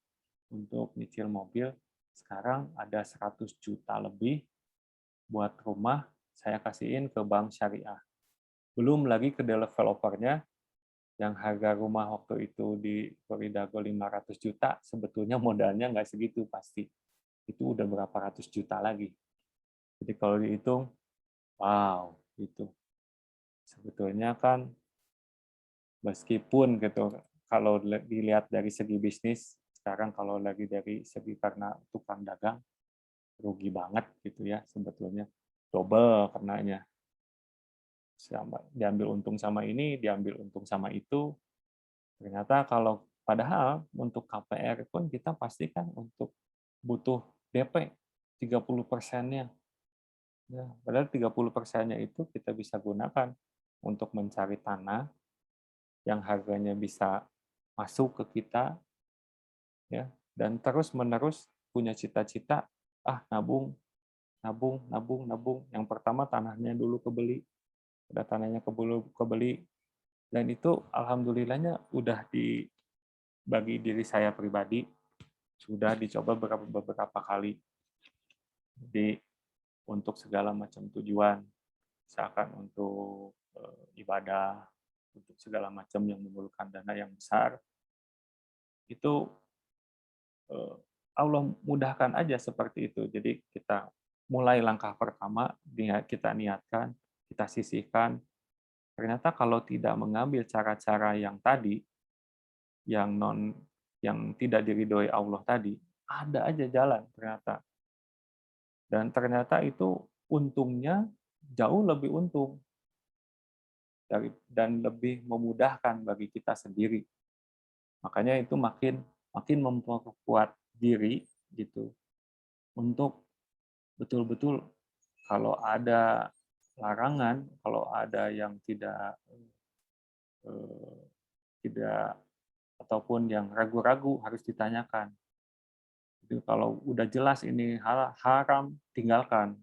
untuk nyicil mobil, sekarang ada 100 juta lebih buat rumah saya kasihin ke bank syariah. Belum lagi ke developernya yang harga rumah waktu itu di Floridago 500 juta, sebetulnya modalnya nggak segitu pasti. Itu udah berapa ratus juta lagi. Jadi kalau dihitung, wow, itu sebetulnya kan meskipun gitu, kalau dilihat dari segi bisnis, sekarang kalau lagi dari segi karena tukang dagang, rugi banget gitu ya sebetulnya. Double kenanya. Diambil untung sama ini, diambil untung sama itu. Ternyata kalau padahal untuk KPR pun kita pastikan untuk butuh DP 30%-nya. Ya, padahal 30%-nya itu kita bisa gunakan untuk mencari tanah yang harganya bisa masuk ke kita, ya, dan terus-menerus punya cita-cita, nabung, nabung, nabung, nabung. Yang pertama tanahnya dulu kebeli, udah tanahnya kebeli, dan itu alhamdulillahnya udah bagi diri saya pribadi sudah dicoba beberapa kali. Jadi untuk segala macam tujuan, misalkan untuk ibadah, untuk segala macam yang memerlukan dana yang besar, itu Allah mudahkan aja seperti itu. Jadi kita mulai langkah pertama, kita niatkan, kita sisihkan. Ternyata kalau tidak mengambil cara-cara yang tadi, yang tidak diridhoi Allah tadi, ada aja jalan ternyata. Dan ternyata itu untungnya jauh lebih untung dan lebih memudahkan bagi kita sendiri. Makanya itu makin makin memperkuat diri gitu untuk betul-betul kalau ada larangan, kalau ada yang eh, tidak ataupun yang ragu-ragu harus ditanyakan. Jadi kalau udah jelas ini haram, tinggalkan.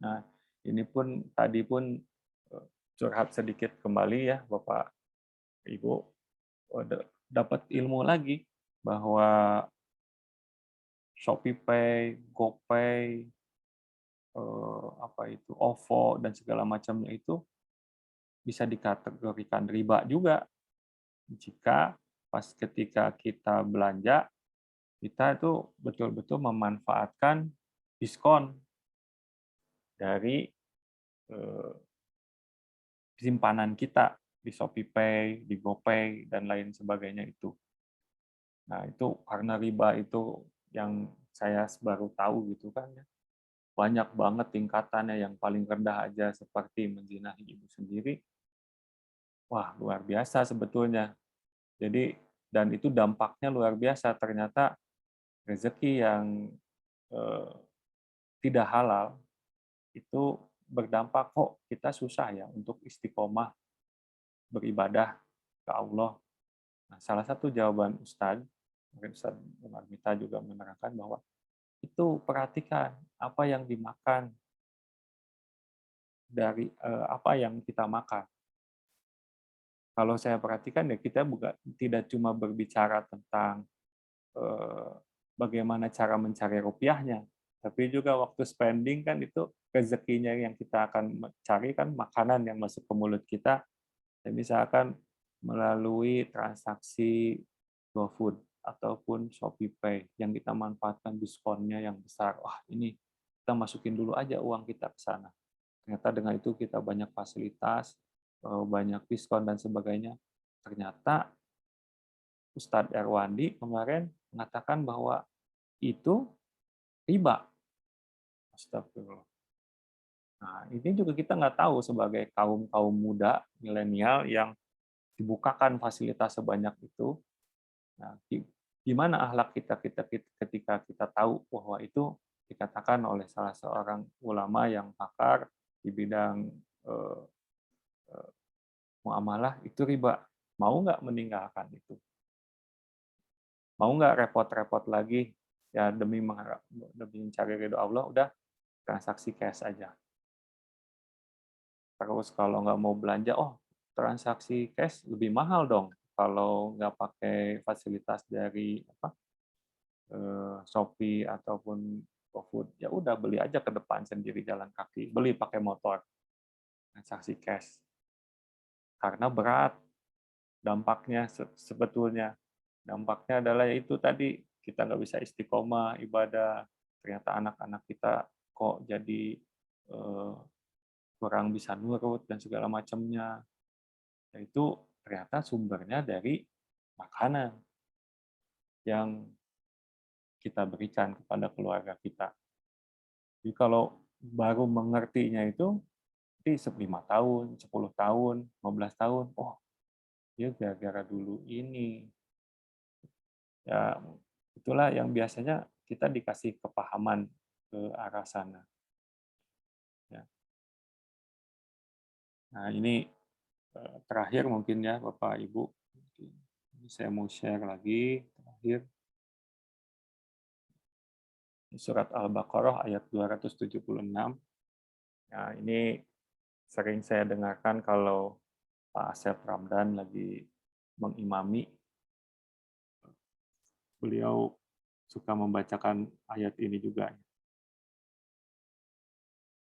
Nah, ini pun tadi pun curhat sedikit kembali ya, Bapak Ibu dapat ilmu lagi bahwa ShopeePay, GoPay, apa itu, OVO dan segala macamnya itu bisa dikategorikan riba juga jika pas ketika kita belanja kita itu betul-betul memanfaatkan diskon dari simpanan kita di ShopeePay, di GoPay dan lain sebagainya itu. Nah, itu karena riba itu yang saya baru tahu gitu kan ya. Banyak banget tingkatannya, yang paling rendah aja seperti menzinahi ibu sendiri. Wah, luar biasa sebetulnya. Jadi, dan itu dampaknya luar biasa. Ternyata rezeki yang tidak halal itu berdampak, kok kita susah ya untuk istiqomah beribadah ke Allah. Nah, salah satu jawaban Ustadz, mungkin Ustadz Umar Mita juga menerangkan bahwa itu perhatikan apa yang dimakan dari apa yang kita makan. Kalau saya perhatikan ya kita tidak cuma berbicara tentang bagaimana cara mencari rupiahnya, tapi juga waktu spending kan itu rezekinya yang kita akan cari kan makanan yang masuk ke mulut kita. Dan misalkan melalui transaksi GoFood ataupun ShopeePay yang kita manfaatkan diskonnya yang besar. Wah, ini kita masukin dulu aja uang kita ke sana. Ternyata dengan itu kita banyak fasilitas, banyak diskon dan sebagainya. Ternyata Ustadz Erwandi kemarin mengatakan bahwa itu riba. Astagfirullah. Nah, ini juga kita nggak tahu sebagai kaum muda, milenial yang dibukakan fasilitas sebanyak itu. Nah, gimana akhlak kita ketika kita tahu bahwa itu dikatakan oleh salah seorang ulama yang pakar di bidang muamalah itu riba. Mau nggak meninggalkan itu? Mau nggak repot-repot lagi ya demi mencari ridho Allah, udah transaksi cash aja. Terus kalau nggak mau belanja, oh transaksi cash lebih mahal dong kalau nggak pakai fasilitas dari Shopee ataupun GoFood. Ya udah beli aja ke depan sendiri jalan kaki, beli pakai motor, transaksi cash. Karena berat dampaknya sebetulnya. Dampaknya adalah itu tadi, kita nggak bisa istiqomah ibadah, ternyata anak-anak kita kok jadi kurang bisa nurut dan segala macamnya. Itu ternyata sumbernya dari makanan yang kita berikan kepada keluarga kita. Jadi kalau baru mengertinya itu di 5 tahun, 10 tahun, 15 tahun, oh dia gara-gara dulu ini. Ya, itulah yang biasanya kita dikasih kepahaman ke arah sana. Ya. Nah, ini terakhir mungkin ya Bapak Ibu. Saya mau share lagi terakhir. Surat Al-Baqarah ayat 276. Nah, ini sering saya dengarkan kalau Pak Asep Ramdan lagi mengimami. Beliau suka membacakan ayat ini juga.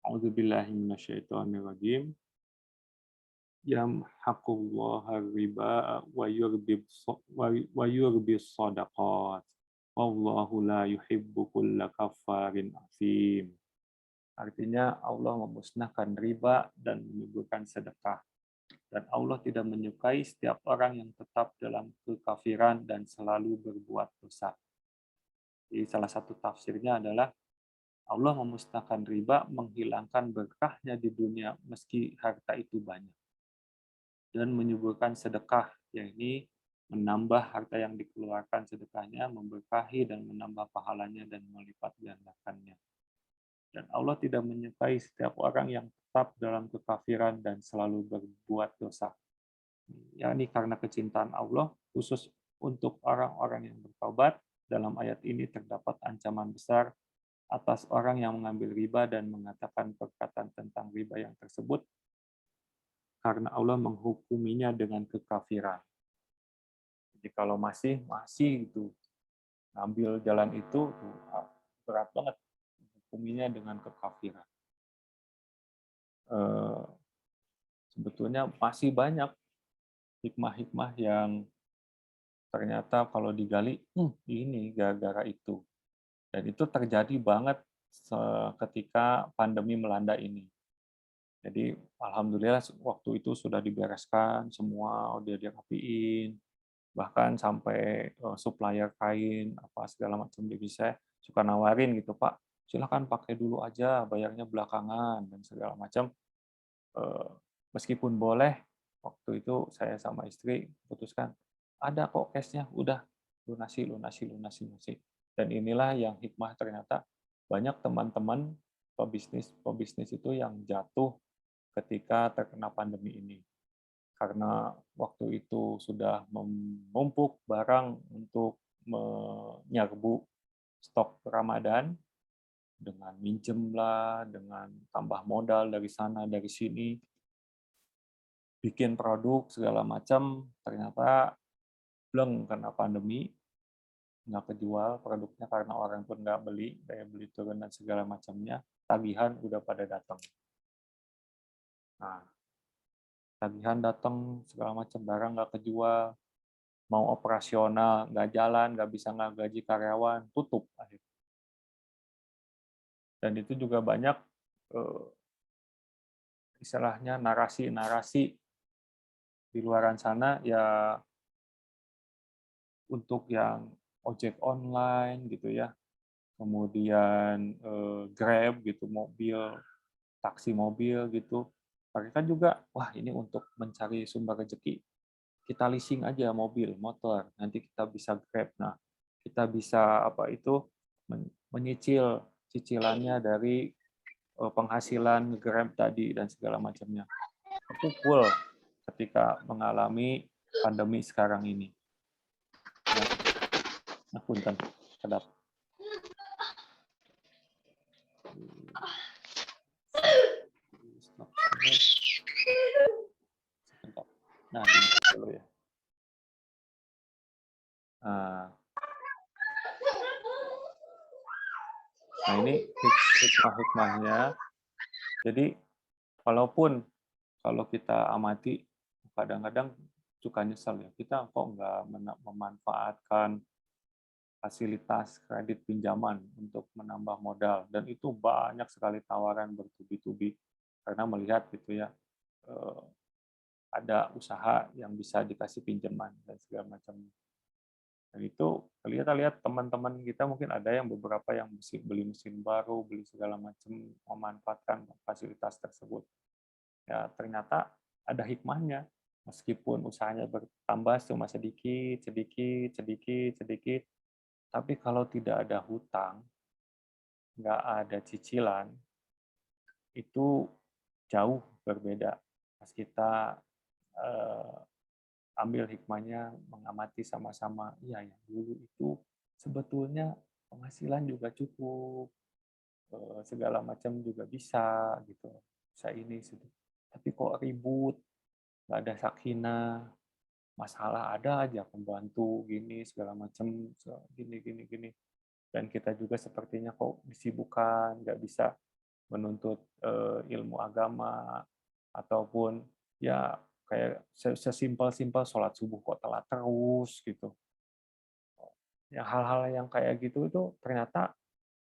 A'udzubillahi minasyaitonirrajim. Yamhaqullahu riba wa yurbis shadaqat. Wallahu la yuhibbu kulla kaffarin asim. Artinya Allah memusnahkan riba dan menyuburkan sedekah. Dan Allah tidak menyukai setiap orang yang tetap dalam kekafiran dan selalu berbuat dosa. Jadi salah satu tafsirnya adalah Allah memusnahkan riba, menghilangkan berkahnya di dunia meski harta itu banyak. Dan menyuburkan sedekah, yakni menambah harta yang dikeluarkan sedekahnya, memberkahi dan menambah pahalanya dan melipat gandakannya. Dan Allah tidak menyukai setiap orang yang tetap dalam kekafiran dan selalu berbuat dosa. Yakni karena kecintaan Allah, khusus untuk orang-orang yang bertobat, dalam ayat ini terdapat ancaman besar atas orang yang mengambil riba dan mengatakan perkataan tentang riba yang tersebut. karena Allah menghukuminya dengan kekafiran. Jadi kalau masih itu ngambil jalan itu tuh, berat banget hukuminya dengan kekafiran. Sebetulnya masih banyak hikmah-hikmah yang ternyata kalau digali, ini gara-gara itu. Dan itu terjadi banget ketika pandemi melanda ini. Jadi alhamdulillah waktu itu sudah dibereskan, semua udah dirapiin, bahkan sampai supplier kain apa segala macam dia bisa suka nawarin gitu, Pak, silakan pakai dulu aja, bayarnya belakangan dan segala macam. Meskipun boleh, waktu itu saya sama istri putuskan ada kok cash-nya, udah lunasi. Dan inilah yang hikmah, ternyata banyak teman-teman pebisnis itu yang jatuh ketika terkena pandemi ini. Karena waktu itu sudah menumpuk barang untuk menyerbu stok Ramadan, dengan minjem lah, dengan tambah modal dari sana, dari sini, bikin produk segala macam, ternyata bleng karena pandemi, nggak kejual produknya karena orang pun nggak beli, daya beli turun dan segala macamnya, tagihan udah pada datang. Nah, tagihan datang, segala macam barang nggak kejual, mau operasional, nggak jalan, nggak bisa nggak gaji karyawan, tutup akhirnya. Dan itu juga banyak istilahnya narasi-narasi di luaran sana ya, untuk yang ojek online gitu ya, kemudian Grab gitu, taksi mobil gitu, mereka juga wah ini untuk mencari sumber rezeki, kita leasing aja mobil, motor, nanti kita bisa Grab. Nah, kita bisa menyicil cicilannya dari penghasilan Grab tadi dan segala macamnya. Kepukul ketika mengalami pandemi sekarang ini. Nah, punten, kedap. Nah, dulu ya. Nah, ini hikmah-hikmahnya. Jadi, walaupun kalau kita amati, kadang-kadang suka nyesal ya, kita kok nggak memanfaatkan fasilitas kredit pinjaman untuk menambah modal, dan itu banyak sekali tawaran bertubi-tubi karena melihat gitu ya, ada usaha yang bisa dikasih pinjaman dan segala macam. Dan itu kita lihat teman-teman kita mungkin ada yang beberapa yang beli mesin baru, beli segala macam, memanfaatkan fasilitas tersebut. Ya ternyata ada hikmahnya, meskipun usahanya bertambah cuma sedikit, tapi kalau tidak ada hutang, nggak ada cicilan, itu jauh berbeda. Pas kita ambil hikmahnya, mengamati sama-sama, iya ya, dulu itu sebetulnya penghasilan juga cukup, segala macam juga bisa, gitu. Bisa ini, situ. Tapi kok ribut, nggak ada sakinah, masalah ada aja, pembantu, gini, segala macam, gini. Dan kita juga sepertinya kok disibukkan, nggak bisa menuntut ilmu agama, ataupun ya kayak sesimpel-simpel sholat subuh kok telat terus gitu. Ya hal-hal yang kayak gitu itu ternyata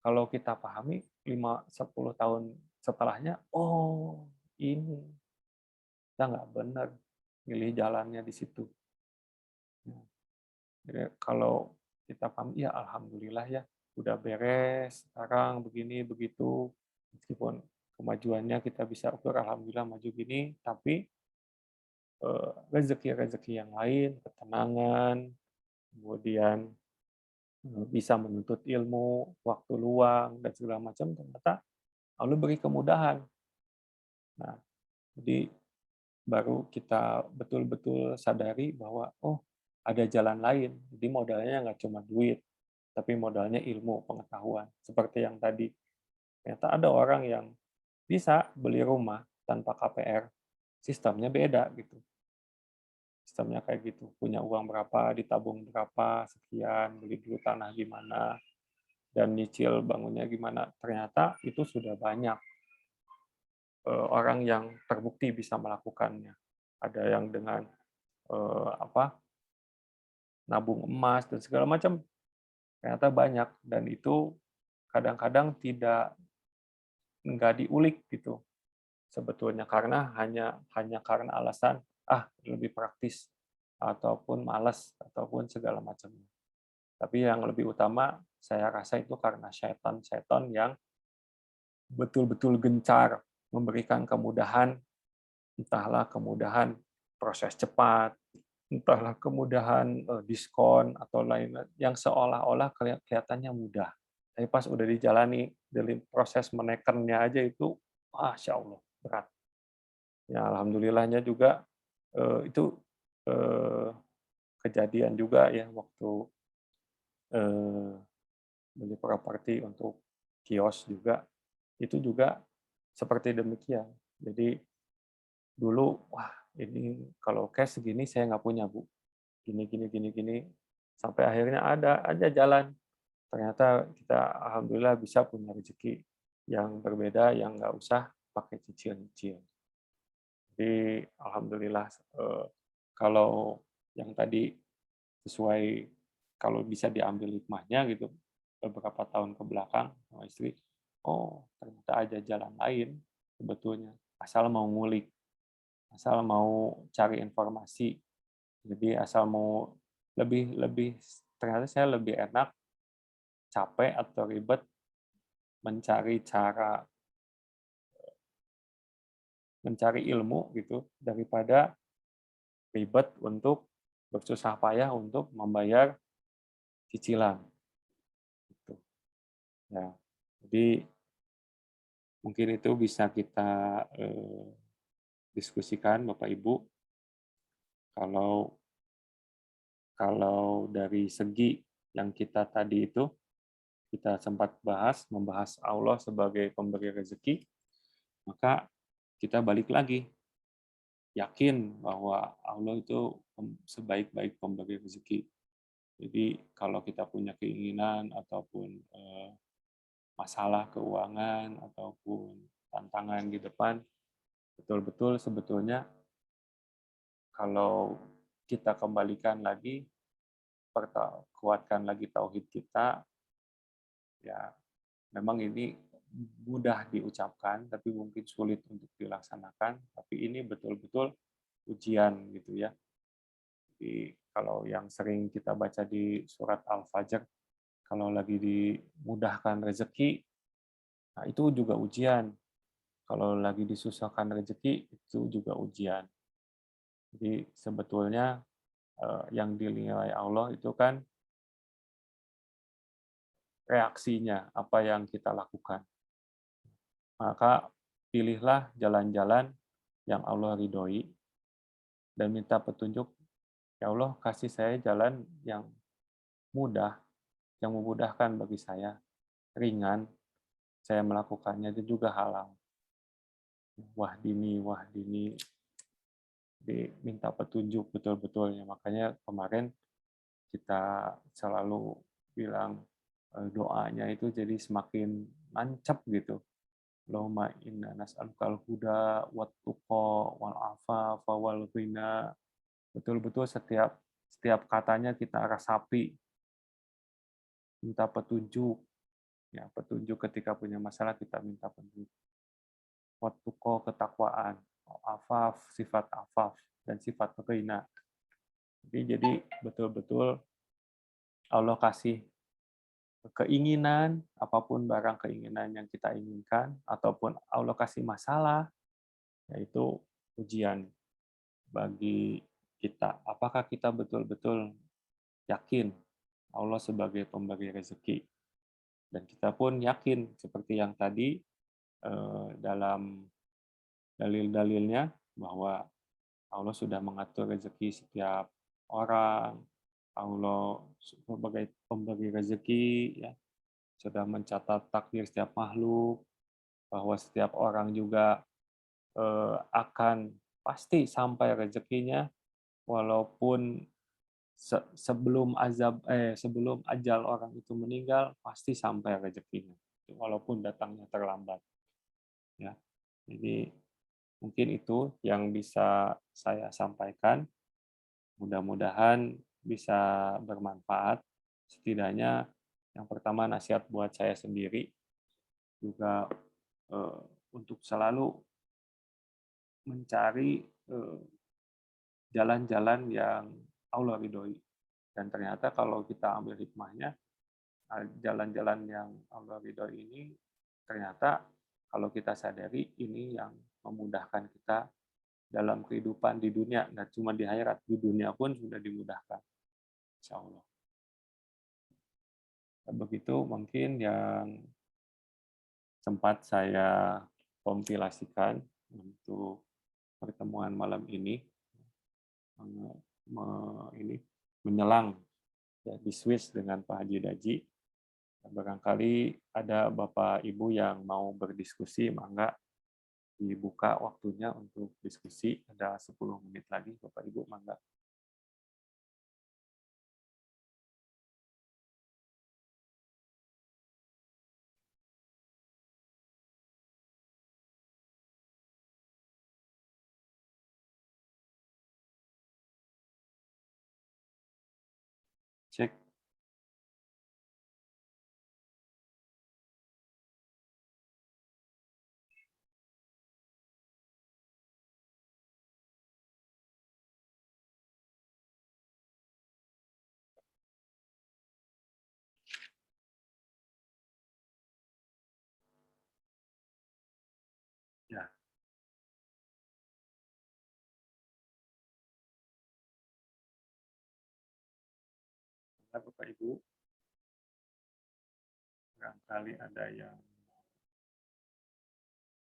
kalau kita pahami 5-10 tahun setelahnya, oh ini kita nggak benar milih jalannya di situ. Jadi kalau kita paham, ya alhamdulillah ya udah beres sekarang begini begitu, meskipun kemajuannya kita bisa ukur alhamdulillah maju gini, tapi rezeki-rezeki yang lain, ketenangan, kemudian bisa menuntut ilmu, waktu luang, dan segala macam, ternyata Allah beri kemudahan. Nah, jadi baru kita betul-betul sadari bahwa, oh, ada jalan lain. Jadi modalnya nggak cuma duit, tapi modalnya ilmu, pengetahuan. Seperti yang tadi, ternyata ada orang yang bisa beli rumah tanpa KPR, sistemnya beda gitu. Sistemnya kayak gitu, punya uang berapa, ditabung berapa, sekian, beli dulu tanah gimana, dan nyicil bangunnya gimana. Ternyata itu sudah banyak orang yang terbukti bisa melakukannya. Ada yang dengan nabung emas dan segala macam, ternyata banyak, dan itu kadang-kadang nggak diulik gitu sebetulnya, karena hanya karena alasan lebih praktis ataupun malas ataupun segala macamnya. Tapi yang lebih utama saya rasa itu karena setan-setan yang betul-betul gencar memberikan kemudahan, entahlah kemudahan proses cepat, entahlah kemudahan diskon atau lain yang seolah-olah kelihatannya mudah. Tapi pas udah dijalani dari proses menekannya aja itu, masya Allah berat. Ya alhamdulillahnya juga itu kejadian juga ya waktu beli properti untuk kios juga, itu juga seperti demikian. Jadi dulu, wah ini kalau cash segini saya nggak punya Bu, gini gini gini gini, sampai akhirnya ada aja jalan. Ternyata kita alhamdulillah bisa punya rezeki yang berbeda, yang nggak usah pakai cicil-cicil. Jadi alhamdulillah kalau yang tadi sesuai, kalau bisa diambil hikmahnya gitu beberapa tahun ke belakang sama istri, oh ternyata ada jalan lain sebetulnya, asal mau ngulik, asal mau cari informasi. Jadi asal mau lebih lebih ternyata saya lebih enak capek atau ribet mencari cara, mencari ilmu gitu daripada ribet untuk bersusah payah untuk membayar cicilan gitu. Ya. Jadi mungkin itu bisa kita diskusikan Bapak Ibu, kalau kalau dari segi yang kita tadi itu kita sempat membahas Allah sebagai pemberi rezeki, maka kita balik lagi yakin bahwa Allah itu sebaik-baik pemberi rezeki. Jadi kalau kita punya keinginan ataupun masalah keuangan ataupun tantangan di depan, betul-betul sebetulnya kalau kita kembalikan lagi, kuatkan lagi tauhid kita, ya memang ini mudah diucapkan, tapi mungkin sulit untuk dilaksanakan. Tapi ini betul-betul ujian gitu ya. Jadi kalau yang sering kita baca di surat Al-Fajr, kalau lagi dimudahkan rezeki, nah itu juga ujian. Kalau lagi disusahkan rezeki, itu juga ujian. Jadi sebetulnya yang dinilai Allah itu kan reaksinya, apa yang kita lakukan. Maka pilihlah jalan-jalan yang Allah ridhoi dan minta petunjuk, ya Allah kasih saya jalan yang mudah, yang memudahkan bagi saya, ringan, saya melakukannya itu juga halal. Wahdini, wahdini, diminta petunjuk betul-betulnya. Makanya kemarin kita selalu bilang doanya itu jadi semakin nancap gitu. Allahumma inna nas'alukal huda wat tuqa wal afafa wal ghina. Betul-betul setiap katanya kita resapi, minta petunjuk. Ya, petunjuk ketika punya masalah kita minta petunjuk. Wat tuqa ketakwaan, afaf sifat afaf dan sifat ghina. Jadi betul-betul Allah kasih keinginan, apapun barang keinginan yang kita inginkan, ataupun Allah kasih masalah, yaitu ujian bagi kita. Apakah kita betul-betul yakin Allah sebagai pemberi rezeki? Dan kita pun yakin, seperti yang tadi dalam dalil-dalilnya, bahwa Allah sudah mengatur rezeki setiap orang, Allah sebagai pemberi rezeki, ya, sudah mencatat takdir setiap makhluk, bahwa setiap orang juga akan pasti sampai rezekinya, walaupun sebelum sebelum ajal orang itu meninggal, pasti sampai rezekinya, walaupun datangnya terlambat. Ya, jadi mungkin itu yang bisa saya sampaikan. Mudah-mudahan bisa bermanfaat. Setidaknya yang pertama nasihat buat saya sendiri juga untuk selalu mencari jalan-jalan yang Allah ridhoi. Dan ternyata kalau kita ambil hikmahnya, jalan-jalan yang Allah ridhoi ini ternyata kalau kita sadari ini yang memudahkan kita dalam kehidupan di dunia, nggak cuma di akhirat, di dunia pun sudah dimudahkan. Insya Allah. Begitu mungkin yang sempat saya kompilasikan untuk pertemuan malam ini, menyelang ya, di Swiss dengan Pak Haji Daji. Barangkali ada Bapak Ibu yang mau berdiskusi, mangga dibuka waktunya untuk diskusi. Ada 10 menit lagi, Bapak Ibu, mangga. Cek. Ya. Bapak Ibu, barangkali ada yang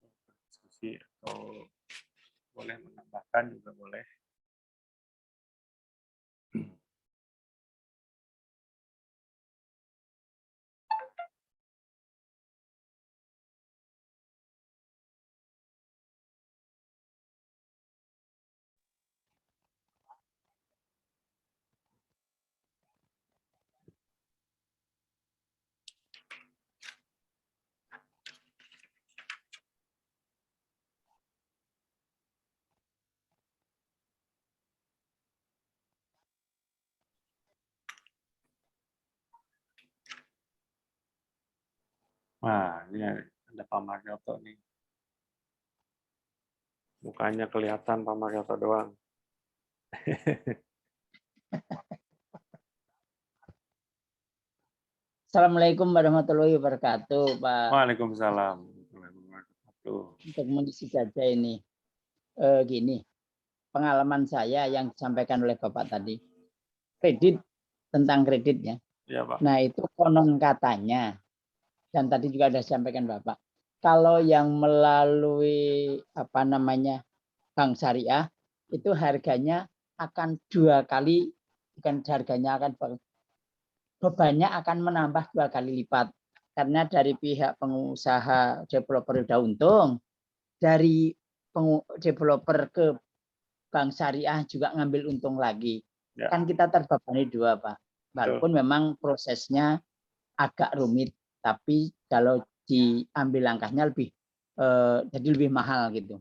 berdiskusi atau boleh menambahkan juga boleh. Wah, ini ada Pak Marioto nih. Mukanya kelihatan Pak Marioto doang. Assalamualaikum warahmatullahi wabarakatuh, Pak. Waalaikumsalam. Untuk mengisi saja ini, gini, pengalaman saya yang disampaikan oleh Bapak tadi, kredit, tentang kreditnya. Ya, Pak. Nah, itu konon katanya, dan tadi juga ada disampaikan Bapak, kalau yang melalui bank syariah, itu harganya akan 2 kali, bukan harganya akan, bebannya akan menambah 2 kali lipat. Karena dari pihak pengusaha developer udah untung, dari developer ke bank syariah juga ngambil untung lagi. Ya. Kan kita terbebani 2, Pak. Walaupun memang prosesnya agak rumit, tapi kalau diambil langkahnya jadi lebih mahal gitu.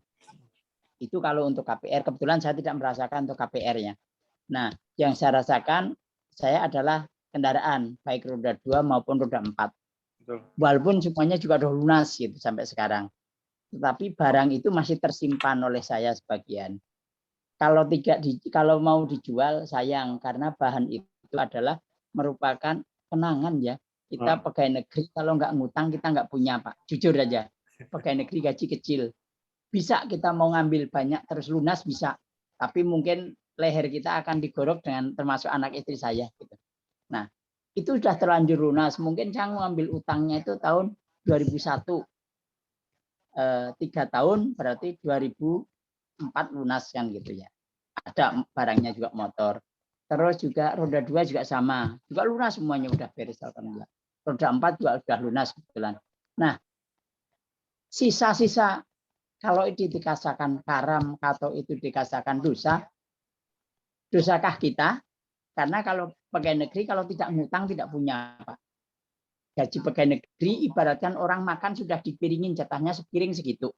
Itu kalau untuk KPR, kebetulan saya tidak merasakan untuk KPR-nya. Nah, yang saya rasakan, saya adalah kendaraan, baik roda 2 maupun roda 4. Betul. Walaupun semuanya juga sudah lunas gitu sampai sekarang. Tetapi barang itu masih tersimpan oleh saya sebagian. Kalau mau dijual sayang, karena bahan itu adalah merupakan kenangan ya. Kita pegawai negeri kalau nggak ngutang kita nggak punya, Pak. Jujur aja. Pegawai negeri gaji kecil. Bisa kita mau ngambil banyak terus lunas bisa. Tapi mungkin leher kita akan digorok dengan termasuk anak istri saya. Gitu. Nah, itu sudah terlanjur lunas. Mungkin saya ngambil utangnya itu tahun 2001. 3 tahun berarti 2004 lunas kan gitu ya. Ada barangnya juga motor. Terus juga roda 2 juga sama. Juga lunas semuanya udah beres alhamdulillah. Roda 4 juga sudah lunas kebetulan. Nah, sisa-sisa Kalau itu dikatakan haram atau itu dikatakan dosa, dosakah kita? Karena kalau pegawai negeri kalau tidak ngutang tidak punya, Pak. Gaji pegawai negeri ibaratkan orang makan sudah dipiringin jatahnya sepiring segitu.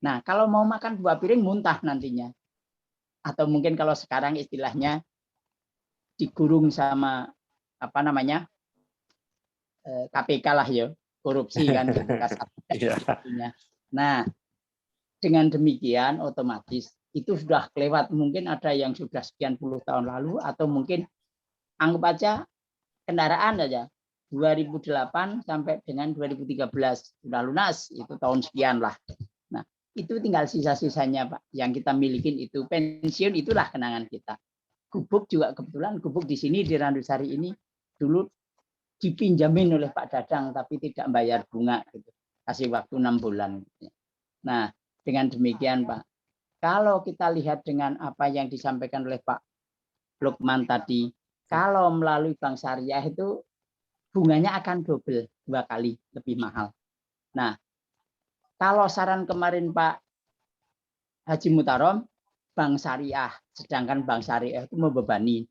Nah, kalau mau makan 2 piring muntah nantinya. Atau mungkin kalau sekarang istilahnya digurung sama apa namanya KPK lah ya, korupsi kan gitu kasarnya. Nah, dengan demikian otomatis itu sudah kelewat, mungkin ada yang sudah sekian puluh tahun lalu atau mungkin anggap aja kendaraan aja 2008 sampai dengan 2013 sudah lunas, itu tahun sekian lah. Nah, itu tinggal sisa-sisanya Pak yang kita milikin, itu pensiun, itulah kenangan kita. Gubuk juga kebetulan gubuk di sini di Randusari ini dulu dipinjamin oleh Pak Dadang tapi tidak bayar bunga gitu. Kasih waktu 6 bulan. Nah, dengan demikian Pak, kalau kita lihat dengan apa yang disampaikan oleh Pak Lukman tadi, kalau melalui bank syariah itu bunganya akan double, 2 kali lebih mahal. Nah, kalau saran kemarin Pak Haji Mutarom, bank syariah, sedangkan bank syariah itu membebani.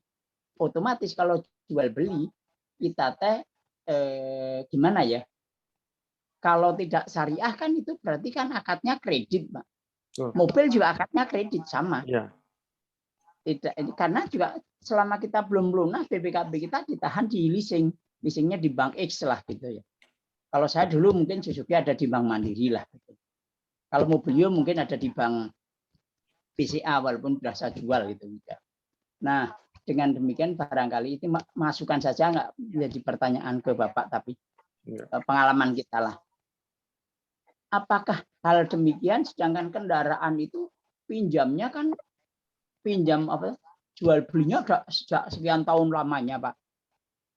Otomatis kalau jual beli kita gimana ya? Kalau tidak syariah kan itu berarti kan akadnya kredit, Pak. Mobil juga akadnya kredit sama. Ya. Tidak, karena juga selama kita belum lunas BPKB kita ditahan di leasing, leasingnya di bank X lah gitu ya. Kalau saya dulu mungkin Suzuki ada di Bank Mandiri lah. Gitu. Kalau Mobilio mungkin ada di Bank BCA walaupun sudah saya jual gitu. Nah, dengan demikian barangkali itu masukan saja, nggak jadi pertanyaan ke Bapak, tapi pengalaman kita lah. Apakah hal demikian sedangkan kendaraan itu pinjamnya kan pinjam apa jual belinya udah sejak sekian tahun lamanya Pak.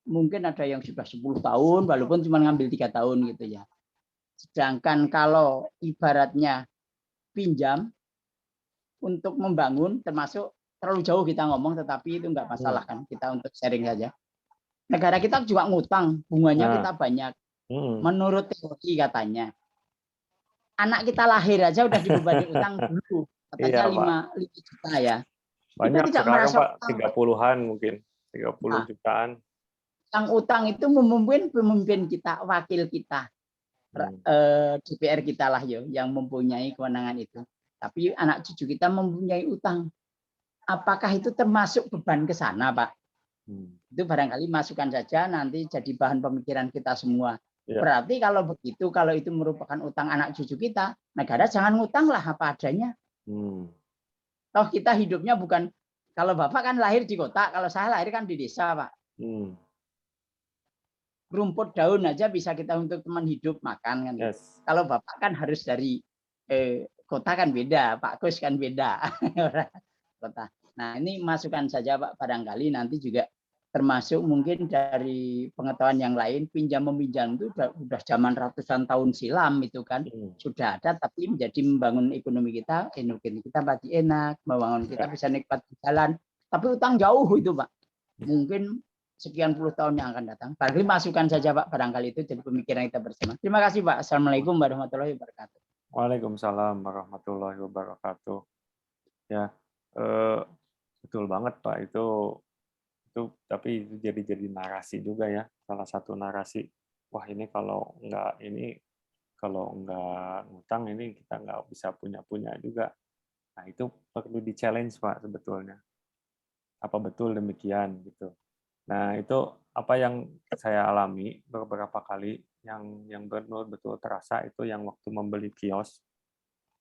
Mungkin ada yang sudah 10 tahun walaupun cuma ngambil 3 tahun gitu ya. Sedangkan kalau ibaratnya pinjam untuk membangun, termasuk terlalu jauh kita ngomong, tetapi itu nggak masalah kan, kita untuk sharing saja. Negara kita juga ngutang, bunganya kita banyak. Menurut teori katanya, anak kita lahir aja udah dibebani utang dulu, katanya 5 juta ya. Banyak itu tidak sekarang merasa Pak, 30-an mungkin, 30 jutaan. Utang itu memimpin pemimpin kita, wakil kita, DPR kita lah yo, yang mempunyai kewenangan itu. Tapi anak cucu kita mempunyai utang. Apakah itu termasuk beban ke sana, Pak? Itu barangkali masukan saja nanti jadi bahan pemikiran kita semua. Ya. Berarti kalau begitu, kalau itu merupakan utang anak cucu kita, negara jangan ngutang lah apa adanya. Toh kita hidupnya bukan, kalau Bapak kan lahir di kota, kalau saya lahir kan di desa, Pak. Rumput daun aja bisa kita untuk teman hidup makan kan. Yes. Kalau Bapak kan harus dari kota kan beda, Pak Kus kan beda. Kota. Nah, ini masukan saja Pak, barangkali nanti juga termasuk mungkin dari pengetahuan yang lain, pinjam meminjam itu udah zaman ratusan tahun silam itu kan sudah ada, tapi menjadi membangun ekonomi kita pasti enak, membangun kita bisa nikmat di jalan, tapi utang jauh itu Pak, mungkin sekian puluh tahun yang akan datang. Barangkali masukan saja Pak, barangkali itu jadi pemikiran kita bersama. Terima kasih Pak. Assalamualaikum warahmatullahi wabarakatuh. Waalaikumsalam warahmatullahi wabarakatuh. Ya, betul banget Pak, itu tapi itu jadi narasi juga ya, salah satu narasi. Wah ini kalau nggak ngutang ini kita nggak bisa punya juga. Nah itu perlu di challenge Pak sebetulnya. Apa betul demikian gitu. Nah itu apa yang saya alami beberapa kali yang betul-betul terasa itu yang waktu membeli kios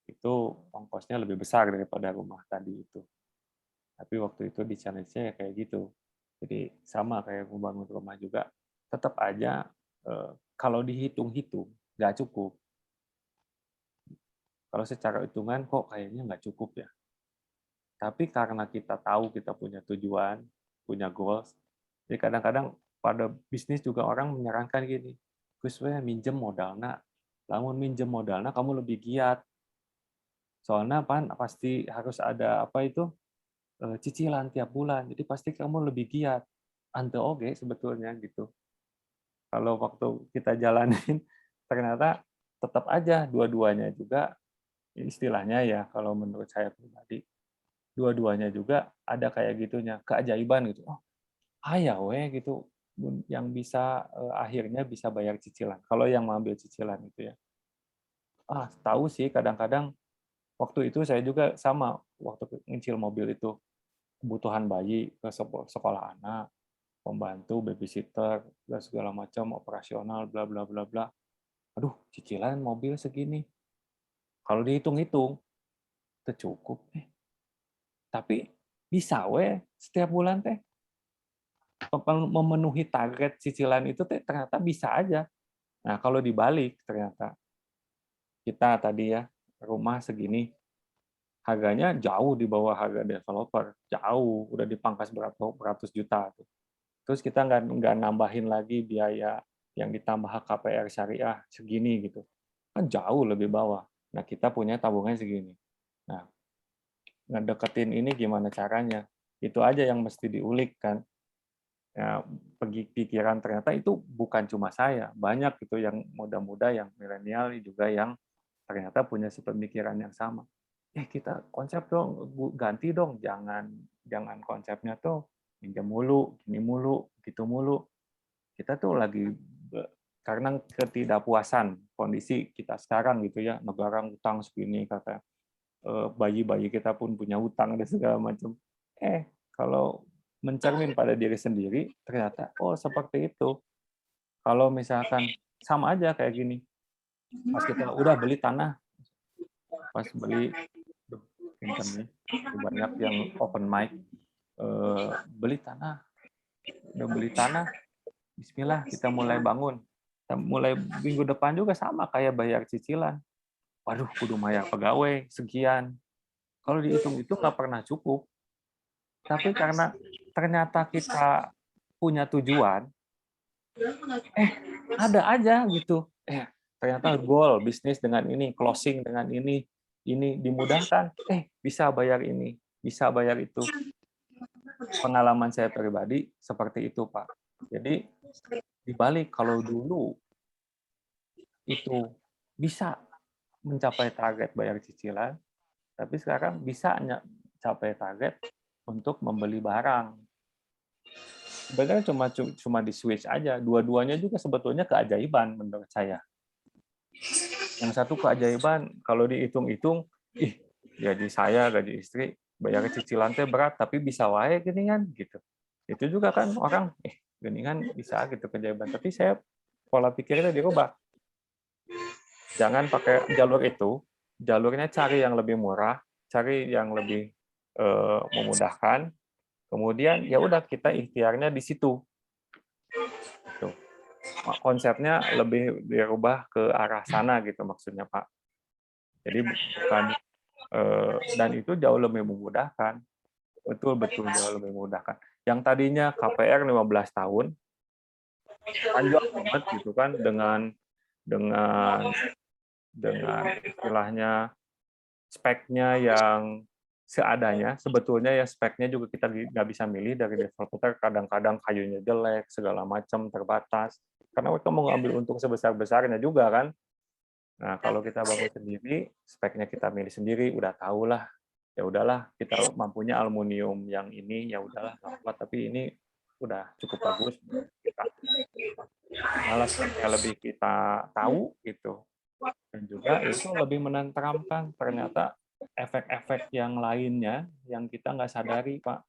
itu ongkosnya lebih besar daripada rumah tadi itu. Tapi waktu itu di challenge-nya ya kayak gitu. Jadi sama kayak membangun rumah juga, tetap aja kalau dihitung-hitung nggak cukup. Kalau secara hitungan kok kayaknya nggak cukup ya. Tapi karena kita tahu kita punya tujuan, punya goals, jadi kadang-kadang pada bisnis juga orang menyarankan gini, Gus minjem modalna, lamun minjem modalna kamu lebih giat. Soalnya pasti harus ada apa itu cicilan tiap bulan, jadi pasti kamu lebih giat. Ante oge sebetulnya gitu. Kalau waktu kita jalanin ternyata tetap aja dua-duanya juga istilahnya ya kalau menurut saya pribadi, dua-duanya juga ada kayak gitunya, keajaiban gitu. Oh, ya weh gitu, yang bisa akhirnya bisa bayar cicilan. Kalau yang mengambil cicilan itu ya. Tahu sih kadang-kadang waktu itu saya juga sama waktu nyicil mobil itu, kebutuhan bayi ke sekolah anak, pembantu, babysitter, dan segala macam operasional, bla bla bla bla. Aduh, cicilan mobil segini. Kalau dihitung-hitung, itu cukup. Tapi bisa weh setiap bulan teh memenuhi target cicilan itu teh ternyata bisa aja. Nah, kalau dibalik ternyata kita tadi ya rumah segini harganya jauh di bawah harga developer, jauh udah dipangkas beratus juta tuh. Terus kita nggak nambahin lagi biaya yang ditambah KPR syariah segini gitu, kan jauh lebih bawah. Nah kita punya tabungan segini. Nah ngedeketin ini gimana caranya? Itu aja yang mesti diulik kan. Ya, pikiran ternyata itu bukan cuma saya, banyak gitu yang muda-muda, yang milenial juga yang ternyata punya pemikiran yang sama. Kita konsep dong, ganti dong, jangan konsepnya tuh pinjam mulu, gini mulu, gitu mulu. Kita tuh lagi karena ketidakpuasan kondisi kita sekarang gitu ya, negara utang segini kata bayi-bayi kita pun punya utang dan segala macam. Kalau mencermin pada diri sendiri, ternyata seperti itu. Kalau misalkan sama aja kayak gini, pas kita udah beli tanah, pas beli internet banyak yang open mic, beli tanah, udah beli tanah, Bismillah kita mulai bangun. Kita mulai minggu depan juga sama kayak bayar cicilan. Waduh, kudu bayar pegawai sekian. Kalau dihitung itu nggak pernah cukup. Tapi karena ternyata kita punya tujuan, ada aja gitu. Ternyata goal bisnis dengan ini, closing dengan ini dimudahkan. Bisa bayar ini, bisa bayar itu. Pengalaman saya pribadi seperti itu, Pak. Jadi dibalik kalau dulu itu bisa mencapai target bayar cicilan, tapi sekarang bisa mencapai target untuk membeli barang. Sebenarnya cuma di switch aja. Dua-duanya juga sebetulnya keajaiban menurut saya. Yang satu keajaiban kalau dihitung-hitung, gaji saya, gaji istri, bayar cicilan teh berat, tapi bisa wae geningan gitu. Itu juga kan orang, geningan bisa gitu keajaiban. Tapi saya pola pikirnya dirubah. Jangan pakai jalur itu, jalurnya cari yang lebih murah, cari yang lebih memudahkan. Kemudian ya udah kita ikhtiarnya di situ. Tuh. Konsepnya lebih dirubah ke arah sana gitu maksudnya Pak. Jadi bukan dan itu jauh lebih memudahkan. Betul jauh lebih memudahkan. Yang tadinya KPR 15 tahun panjang banget gitu kan dengan istilahnya speknya yang seadanya, sebetulnya ya speknya juga kita nggak bisa milih dari developer, kadang-kadang kayunya jelek, segala macam, terbatas. Karena mereka mau ngambil untung sebesar-besarnya juga kan. Nah, kalau kita bangun sendiri, speknya kita milih sendiri, udah tahu lah. Ya udahlah, kita mampunya aluminium yang ini, ya udahlah, tapi ini udah cukup bagus. Malah speknya lebih kita tahu gitu. Dan juga itu lebih menenteramkan, ternyata efek-efek yang lainnya yang kita nggak sadari, Pak.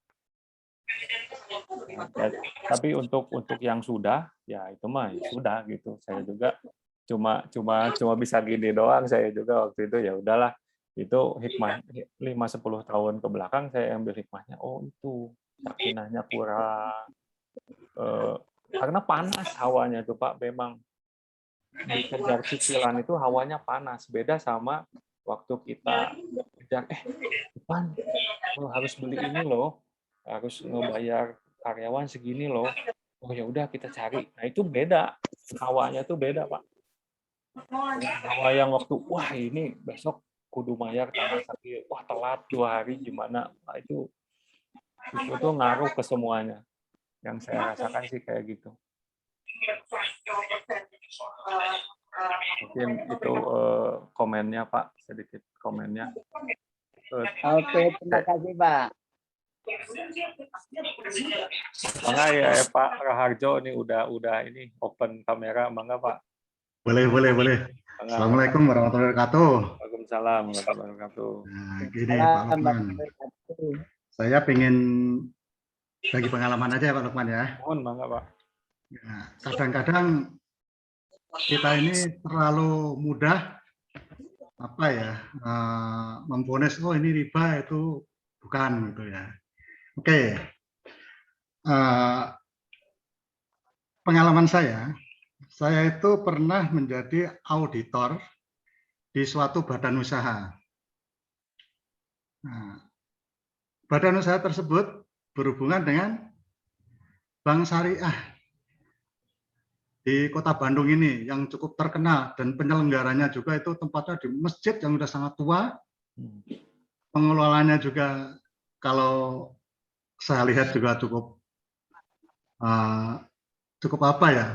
Ya, tapi untuk yang sudah, ya itu mah ya sudah gitu. Saya juga cuma bisa gini doang. Saya juga waktu itu ya udahlah. Itu hikmah 5-10 tahun ke belakang saya ambil hikmahnya. Oh itu sakinahnya kurang. Karena panas hawanya tuh Pak, memang dikejar cicilan itu hawanya panas, beda sama waktu kita kejar depan harus beli ini loh, harus ngebayar karyawan segini loh, oh ya udah kita cari. Nah itu beda, hawanya tuh beda Pak. Hawa yang waktu wah ini besok kudu bayar tanah sakit, wah telat 2 hari gimana, nah, itu tuh ngaruh ke semuanya. Yang saya rasakan sih kayak gitu. Mungkin itu komennya Pak, sedikit komennya. Oke, terima kasih Pak. Mangga ya Pak Raharjo ini udah ini open kamera, mangga Pak. Boleh. Mangga. Assalamualaikum warahmatullahi wabarakatuh. Waalaikumsalam warahmatullahi wabarakatuh. Nah, gini Pak Lukman, saya pengen bagi pengalaman aja ya Pak Lukman ya. Mohon mangga Pak. Nah, kadang-kadang kita ini terlalu mudah memvonis oh ini riba itu bukan gitu ya. Oke. Pengalaman saya itu pernah menjadi auditor di suatu badan usaha. Nah, badan usaha tersebut berhubungan dengan bank syariah di Kota Bandung ini yang cukup terkenal, dan penyelenggaranya juga itu tempatnya di masjid yang sudah sangat tua. Pengelolanya juga kalau saya lihat juga cukup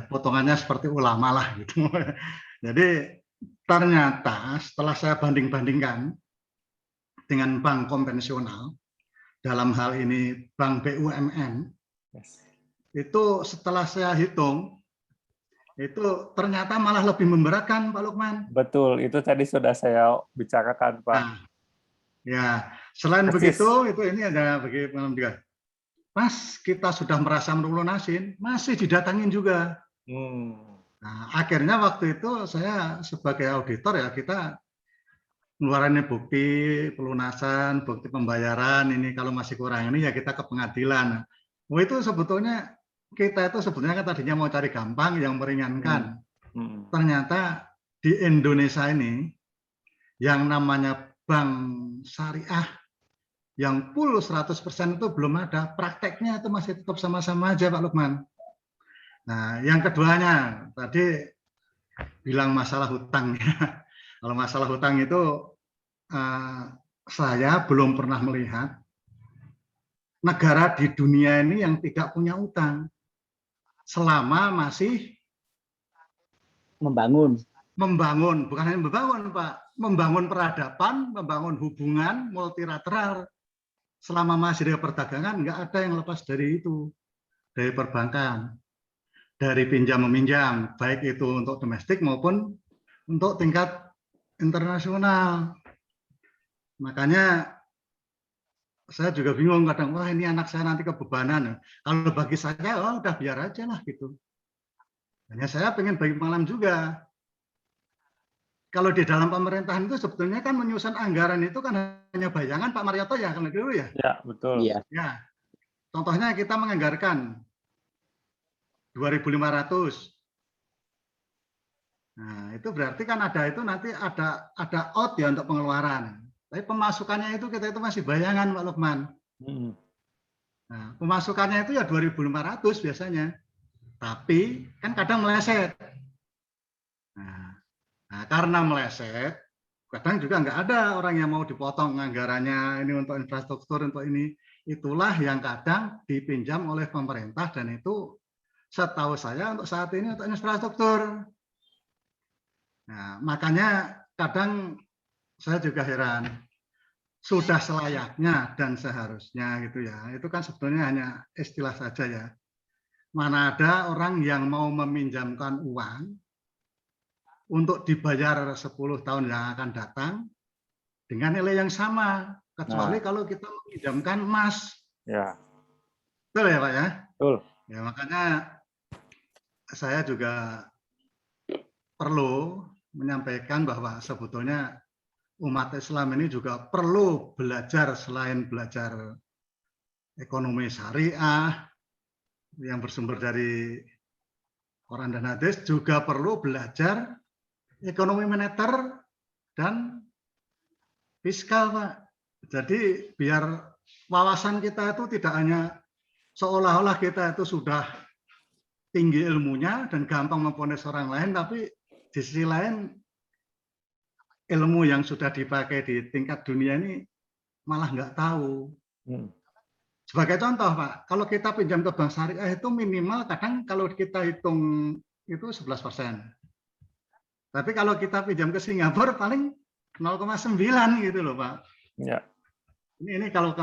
potongannya seperti ulama lah gitu. Jadi ternyata setelah saya banding-bandingkan dengan bank konvensional, dalam hal ini bank BUMN, itu setelah saya hitung, itu ternyata malah lebih memberatkan Pak Lukman. Betul, itu tadi sudah saya bicarakan Pak. Nah, ya, selain begitu, itu ini ada bagi pengalaman juga. Pas kita sudah merasa melunasin, masih didatangin juga. Nah, akhirnya waktu itu saya sebagai auditor ya, kita ngeluarin bukti pelunasan, bukti pembayaran, ini kalau masih kurang ini ya kita ke pengadilan. Oh, itu sebetulnya kita itu sebenarnya kan tadinya mau cari gampang yang meringankan. Ternyata di Indonesia ini yang namanya bank syariah yang full 100% itu belum ada, prakteknya itu masih tetap sama-sama aja Pak Lukman. Nah, yang keduanya tadi bilang masalah hutang. Kalau masalah hutang itu saya belum pernah melihat negara di dunia ini yang tidak punya utang selama masih membangun, bukan hanya membangun Pak, membangun peradaban, membangun hubungan multilateral. Selama masih ada perdagangan, nggak ada yang lepas dari itu, dari perbankan, dari pinjam meminjam, baik itu untuk domestik maupun untuk tingkat internasional. Makanya saya juga bingung kadang, wah ini anak saya nanti kebebanan. Kalau bagi saya, oh udah biar aja lah gitu. Hanya saya pengen bagi pengalaman juga. Kalau di dalam pemerintahan itu sebetulnya kan menyusun anggaran itu kan hanya bayangan Pak Marioto ya, kalau dulu ya. Ya, betul. Iya. Ya, contohnya kita menganggarkan 2.500. Nah, itu berarti kan ada itu nanti ada out ya untuk pengeluaran. Tapi pemasukannya itu kita itu masih bayangan Pak Lukman. Nah, pemasukannya itu ya 2.500 biasanya. Tapi kan kadang meleset. Nah, karena meleset, kadang juga nggak ada orang yang mau dipotong anggarannya ini untuk infrastruktur, untuk ini. Itulah yang kadang dipinjam oleh pemerintah dan itu setahu saya untuk saat ini untuk infrastruktur. Nah, makanya kadang saya juga heran, sudah selayaknya dan seharusnya gitu ya. Itu kan sebetulnya hanya istilah saja ya. Mana ada orang yang mau meminjamkan uang untuk dibayar 10 tahun yang akan datang dengan nilai yang sama, kecuali kalau kita meminjamkan emas. Ya. Betul ya Pak ya? Betul. Ya makanya saya juga perlu menyampaikan bahwa sebetulnya umat Islam ini juga perlu belajar, selain belajar ekonomi syariah yang bersumber dari Quran dan hadis, juga perlu belajar ekonomi moneter dan fiskal, Pak. Jadi biar wawasan kita itu tidak hanya seolah-olah kita itu sudah tinggi ilmunya dan gampang memvonis orang lain, tapi di sisi lain ilmu yang sudah dipakai di tingkat dunia ini malah nggak tahu. Sebagai contoh, Pak, kalau kita pinjam ke bank syariah itu minimal kadang kalau kita hitung itu 11%. Tapi kalau kita pinjam ke Singapura paling 0,9 gitu loh Pak. Ya. Ini kalau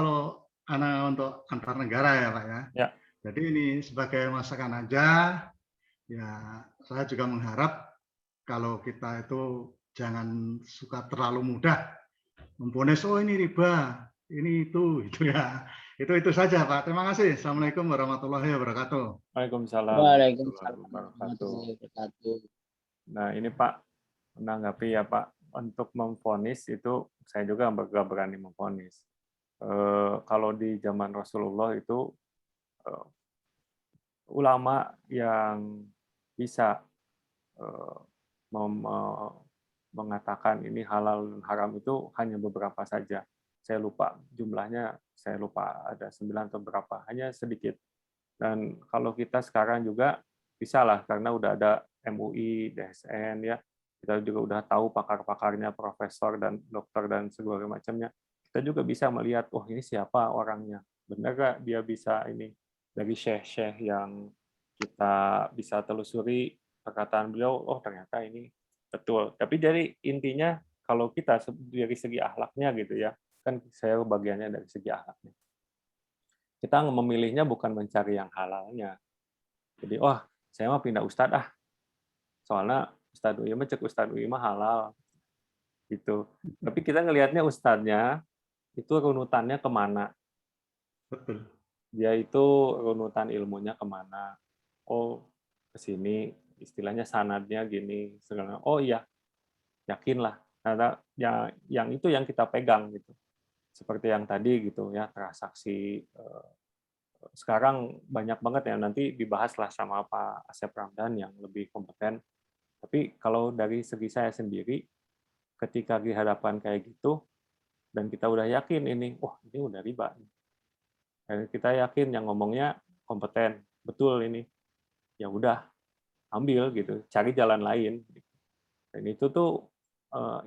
untuk antar negara ya Pak ya. Ya. Jadi ini sebagai masukan aja, ya saya juga mengharap kalau kita itu jangan suka terlalu mudah memvonis, oh ini riba, ini itu ya. Itu saja Pak. Terima kasih. Assalamualaikum warahmatullahi wabarakatuh. Waalaikumsalam Waalaikumsalam warahmatullahi warahmatullahi wabarakatuh. Nah, ini Pak, menanggapi ya Pak, untuk memvonis itu saya juga nggak berani memvonis. Kalau di zaman Rasulullah itu ulama yang bisa mengatakan ini halal dan haram itu hanya beberapa saja. Saya lupa jumlahnya, saya lupa ada 9 atau berapa, hanya sedikit. Dan kalau kita sekarang juga bisa lah, karena udah ada MUI, DSN, ya kita juga udah tahu pakar-pakarnya, profesor dan dokter dan segala macamnya. Kita juga bisa melihat, oh ini siapa orangnya, benar nggak dia bisa ini dari syekh-syekh yang kita bisa telusuri perkataan beliau, oh ternyata ini betul. Tapi dari intinya kalau kita dari segi akhlaknya gitu ya, kan saya bagiannya dari segi akhlaknya. Kita memilihnya bukan mencari yang halalnya. Jadi, wah, saya mah pindah ustadz ah. Soalnya Ustadz UI mah cek Ustadz UI mah halal. Gitu. Tapi kita ngelihatnya ustadznya itu runutannya kemana. Betul. Dia itu runutan ilmunya kemana. Oh, ke sini istilahnya sanadnya gini segala. Oh iya, yakinlah. Karena yang itu yang kita pegang gitu. Seperti yang tadi gitu ya, transaksi sekarang banyak banget ya, nanti dibahaslah sama Pak Asep Ramdan yang lebih kompeten. Tapi kalau dari segi saya sendiri, ketika dihadapkan kayak gitu, dan kita udah yakin ini, wah ini udah riba. Dan kita yakin yang ngomongnya kompeten, betul ini. Ya udah, ambil gitu, cari jalan lain. Dan itu tuh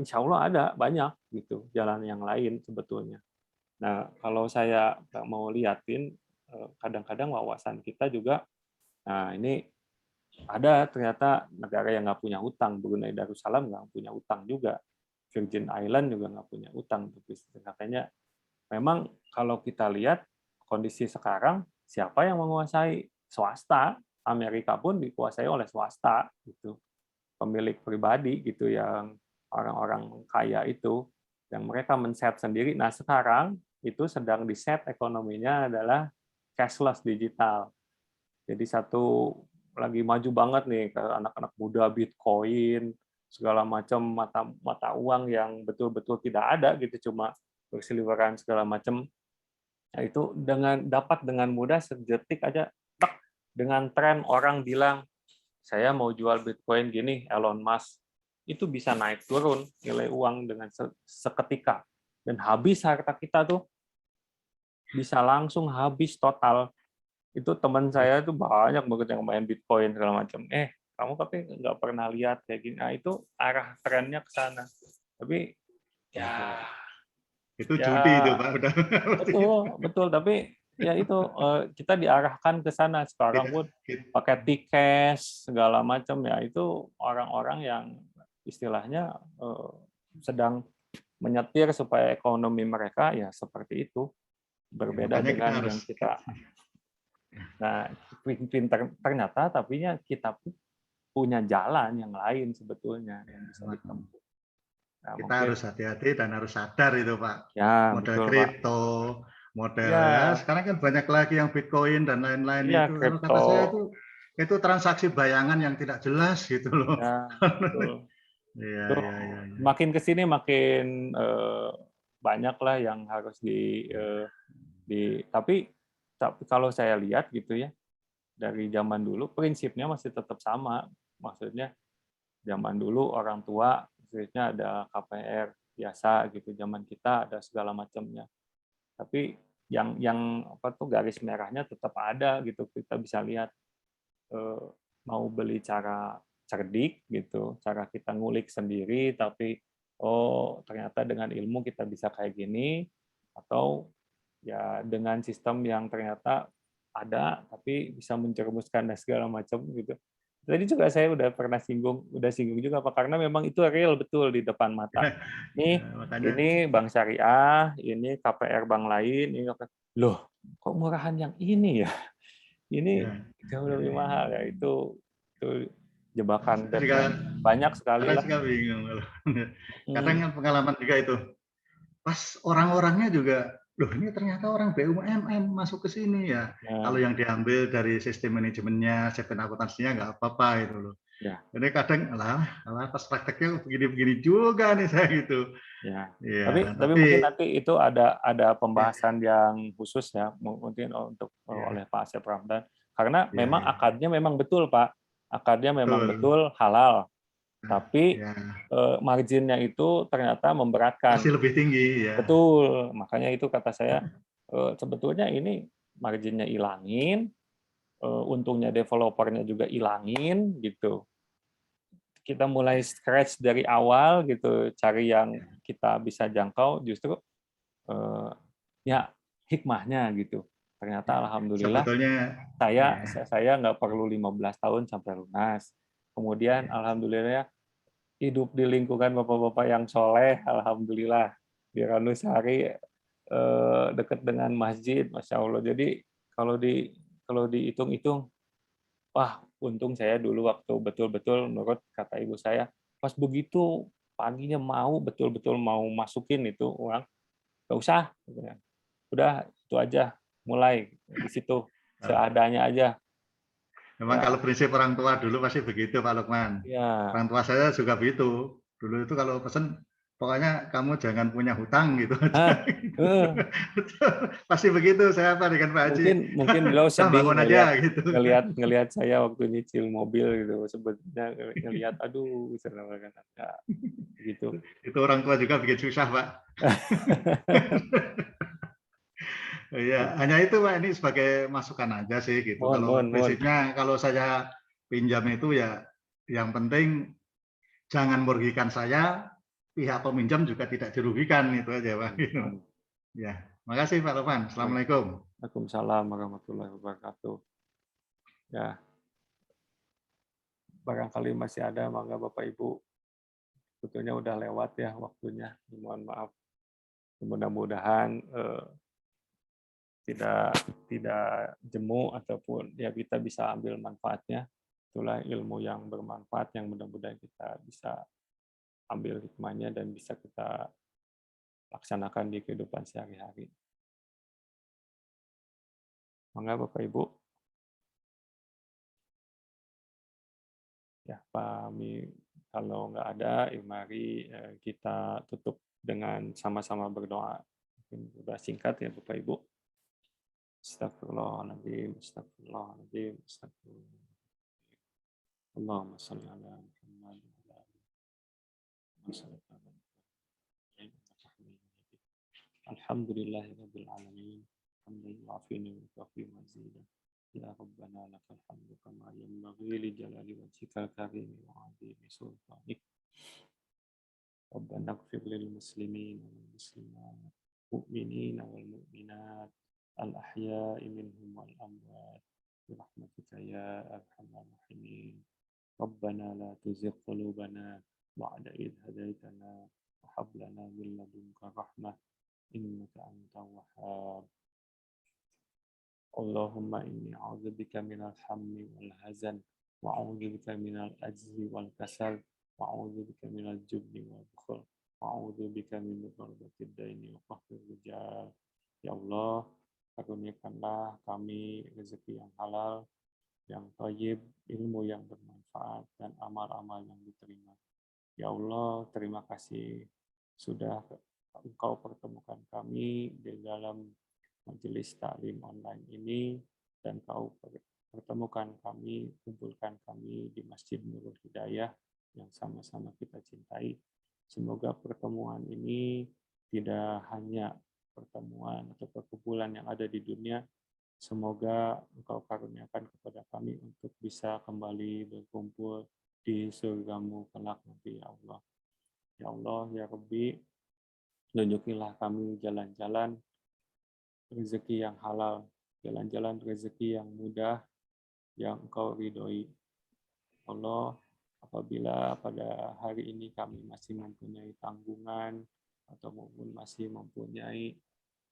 insya Allah ada banyak gitu jalan yang lain sebetulnya. Nah kalau saya mau liatin, kadang-kadang wawasan kita juga, nah ini ada ternyata negara yang nggak punya utang, Brunei Darussalam nggak punya utang juga, Virgin Island juga nggak punya utang. Makanya memang kalau kita lihat kondisi sekarang, siapa yang menguasai? Swasta. Amerika pun dikuasai oleh swasta, gitu, pemilik pribadi gitu, yang orang-orang kaya itu, yang mereka men-set sendiri. Nah sekarang itu sedang di-set ekonominya adalah cashless digital. Jadi satu lagi maju banget nih ke anak-anak muda, Bitcoin, segala macam mata uang yang betul-betul tidak ada gitu, cuma berseliweran segala macam. Nah, itu dapat dengan mudah sedetik aja, tak, dengan tren orang bilang saya mau jual Bitcoin gini, Elon Musk, itu bisa naik turun nilai uang dengan seketika, dan habis harta kita tuh bisa langsung habis total. Itu teman saya tuh banyak banget yang main Bitcoin segala macam. Kamu tapi nggak pernah lihat kayak gini. Nah, itu arah trennya ke sana. Tapi ya Itu ya judi itu Pak. Udah. betul. Tapi ya itu kita diarahkan ke sana sekarang pun pakai tiket segala macam ya, itu orang-orang yang istilahnya sedang menyetir supaya ekonomi mereka ya seperti itu, berbeda Makanya dengan yang kita. Nah, pintar ternyata, tapi kita punya jalan yang lain sebetulnya yang bisa ditempuh. Nah, kita harus hati-hati dan harus sadar itu Pak. Ya, model betul, kripto, model ya sekarang kan banyak lagi yang Bitcoin dan lain-lain ya, itu. Kalau kripto. kata saya itu transaksi bayangan yang tidak jelas gitu loh. Ya, betul. Ya. Makin ke sini makin banyak lah yang harus tapi kalau saya lihat gitu ya, dari zaman dulu prinsipnya masih tetap sama. Maksudnya zaman dulu orang tua maksudnya ada KPR biasa gitu, zaman kita ada segala macamnya. Tapi yang apa tuh garis merahnya tetap ada gitu. Kita bisa lihat mau beli cara cerdik gitu, cara kita ngulik sendiri, tapi oh ternyata dengan ilmu kita bisa kayak gini, atau ya dengan sistem yang ternyata ada tapi bisa mencerumuskan dan segala macam gitu. Tadi juga saya udah singgung juga Pak, karena memang itu real betul di depan mata. Nih, Makanya ini bank syariah, ini KPR bank lain, ini loh, kok murahan yang ini ya? Ini ya, jauh lebih mahal ya. Itu jebakan saya debt juga yang banyak sekali kadang lah. juga bingung. Kadang kan pengalaman juga itu. Pas orang-orangnya juga, loh ini ternyata orang BUMN masuk ke sini ya. Nah, Kalau yang diambil dari sistem manajemennya, sistem akuntansinya nggak apa-apa itu loh. ya, Jadi kadang, alah pas prakteknya begini-begini juga nih saya gitu. ya. Iya, Tapi mungkin tapi nanti itu ada ya, pembahasan yang khusus ya, mungkin untuk ya, oleh Pak Asep Ramdan. Karena ya, memang ya, akadnya memang betul Pak, akadnya memang betul. betul halal, tapi Ya, marginnya itu ternyata memberatkan. masih lebih tinggi ya. Betul, makanya itu kata saya sebetulnya ini marginnya ilangin, untungnya developernya juga ilangin gitu. Kita mulai scratch dari awal gitu, cari yang kita bisa jangkau, justru eh, ya hikmahnya gitu. Ternyata alhamdulillah Sebetulnya saya ya, saya nggak perlu 15 tahun sampai lunas. Kemudian alhamdulillah hidup di lingkungan bapak-bapak yang soleh, alhamdulillah di Ranusari dekat dengan masjid, masya Allah. Jadi kalau dihitung-hitung, wah untung saya dulu waktu betul-betul menurut kata ibu saya, pas begitu paginya mau betul-betul mau masukin itu uang, nggak usah, gitu ya. Udah itu aja, mulai di situ seadanya aja. memang Ya, kalau prinsip orang tua dulu pasti begitu Pak Lukman. ya, Orang tua saya juga begitu. Dulu itu kalau pesen, pokoknya kamu jangan punya hutang gitu aja. ah, eh, Pasti begitu saya apa dengan Pak Haji. mungkin beliau Udah sedih bangun ngelihat aja gitu. ngelihat saya waktu nyicil mobil gitu, sebetulnya ngelihat aduh senang banget ya, gitu. Itu orang tua juga bikin susah Pak. Ya, hanya itu Pak, ini sebagai masukan aja sih gitu. mohon mohon Kalau mohon prinsipnya kalau saya pinjam itu ya yang penting jangan merugikan saya, pihak peminjam juga tidak dirugikan, itu aja Pak. mohon. Ya, makasih Pak Lukman. Assalamualaikum. Waalaikumsalam warahmatullahi wabarakatuh. Ya, barangkali masih ada, mangga Bapak Ibu. Sebetulnya udah lewat ya waktunya. Mohon maaf. Mudah-mudahan tidak jemu ataupun ya kita bisa ambil manfaatnya. Itulah ilmu yang bermanfaat yang mudah-mudahan kita bisa ambil hikmahnya dan bisa kita laksanakan di kehidupan sehari-hari. Mangga Bapak Ibu. Ya, Pak Mi, kalau nggak ada, mari kita tutup dengan sama-sama berdoa. Mungkin sudah singkat ya Bapak Ibu. Astagfirullahaladzim, astagfirullahaladzim, astagfirullahaladzim. Allahumma salli ala Muhammad wa ala Alhamdulillahirabbil alamin. Hamdan yu'afini wa yukafi mazida. Ya Rabbana lakal hamdu kama yanbaghi li jalali wajhikal karim wa 'azimi sultanik. Rabbana ighfir lil muslimin wal muslimat, mu'minin wal mu'minat, al ahya'i minhum wal amwat. Bi rahmatika ya arhamar rahimin. Rabbana la tuzigh qulubana ba'da idh hadaitana wa hab lana min ladunka rahmah innaka antal wahhab. Allahumma inni a'udzubika minal hammi wal hazan wa a'udzubika minal ajzi wal kasal wa a'udzubika minal jubni wal bukhl wa a'udzubika min ghalbatid daini wa qahrir rijal. Ya Allah, karuniakanlah kami rezeki yang halal, yang thayyib, ilmu yang bermanfaat, dan amal-amal yang diterima. Ya Allah, terima kasih sudah Engkau pertemukan kami di dalam majelis taklim online ini, dan Kau pertemukan kami, kumpulkan kami di Masjid Nurul Hidayah yang sama-sama kita cintai. Semoga pertemuan ini tidak hanya pertemuan atau perkumpulan yang ada di dunia. Semoga Engkau karuniakan kepada kami untuk bisa kembali berkumpul di surgamu kelak nanti, ya Allah. Ya Allah, ya Rabbi, tunjukilah kami jalan-jalan rezeki yang halal, jalan-jalan rezeki yang mudah, yang Engkau ridhoi. Allah, apabila pada hari ini kami masih mempunyai tanggungan atau masih mempunyai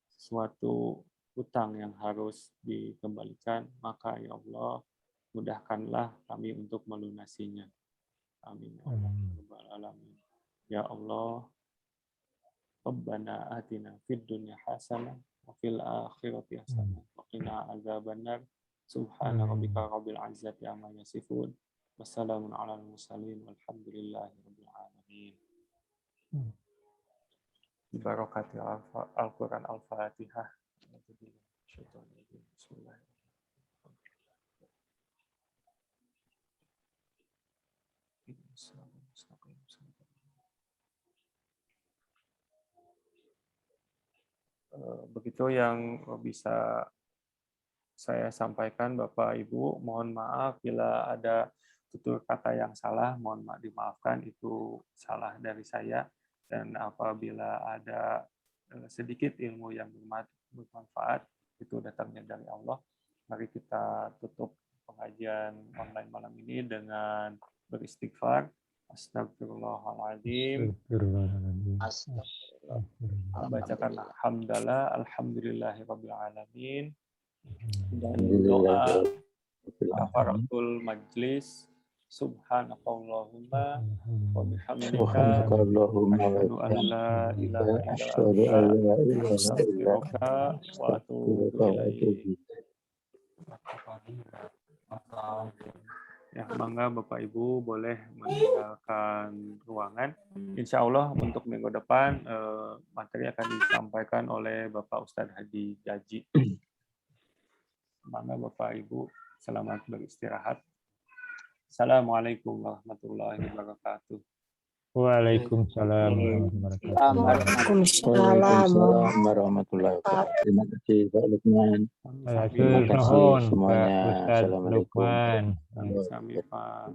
suatu hutang yang harus dikembalikan, maka ya Allah, mudahkanlah kami untuk melunasinya. Amin. Alamin. Ya Allah, Rabbana atina fid dunya hasanah wa fil akhirati hasanah wa qina azabannar. Subhana rabbika rabbil izzati amma yasifun. Wassalamun alal mursalin walhamdulillahi rabbil alamin. Barakati Al-Quran Al-Fatihah. Begitu yang bisa saya sampaikan, Bapak Ibu. Mohon maaf bila ada tutur kata yang salah, mohon maaf dimaafkan, itu salah dari saya. Dan apabila ada sedikit ilmu yang bermanfaat, itu datangnya dari Allah. Mari kita tutup pengajian online malam ini dengan beristighfar. Astagfirullahaladzim. Bacakan alhamdulillah, alhamdulillahirabbil alamin. Dan doa kafaratul majlis. Subhanakallahumma wa bihamdika asyhadu an la ilaha illa anta astaghfiruka wa atubu ilaik. Ya, bangga Bapak Ibu boleh meninggalkan ruangan. Insya Allah untuk minggu depan materi akan disampaikan oleh Bapak Ustadz Hadi Jaji. Bangga Bapak Ibu, selamat beristirahat. Assalamualaikum warahmatullahi wabarakatuh. Waalaikumsalam warahmatullahi wabarakatuh. Terima kasih Pak Lukman. Terima kasih semuanya. Assalamualaikum. Lukman. Sami Pak.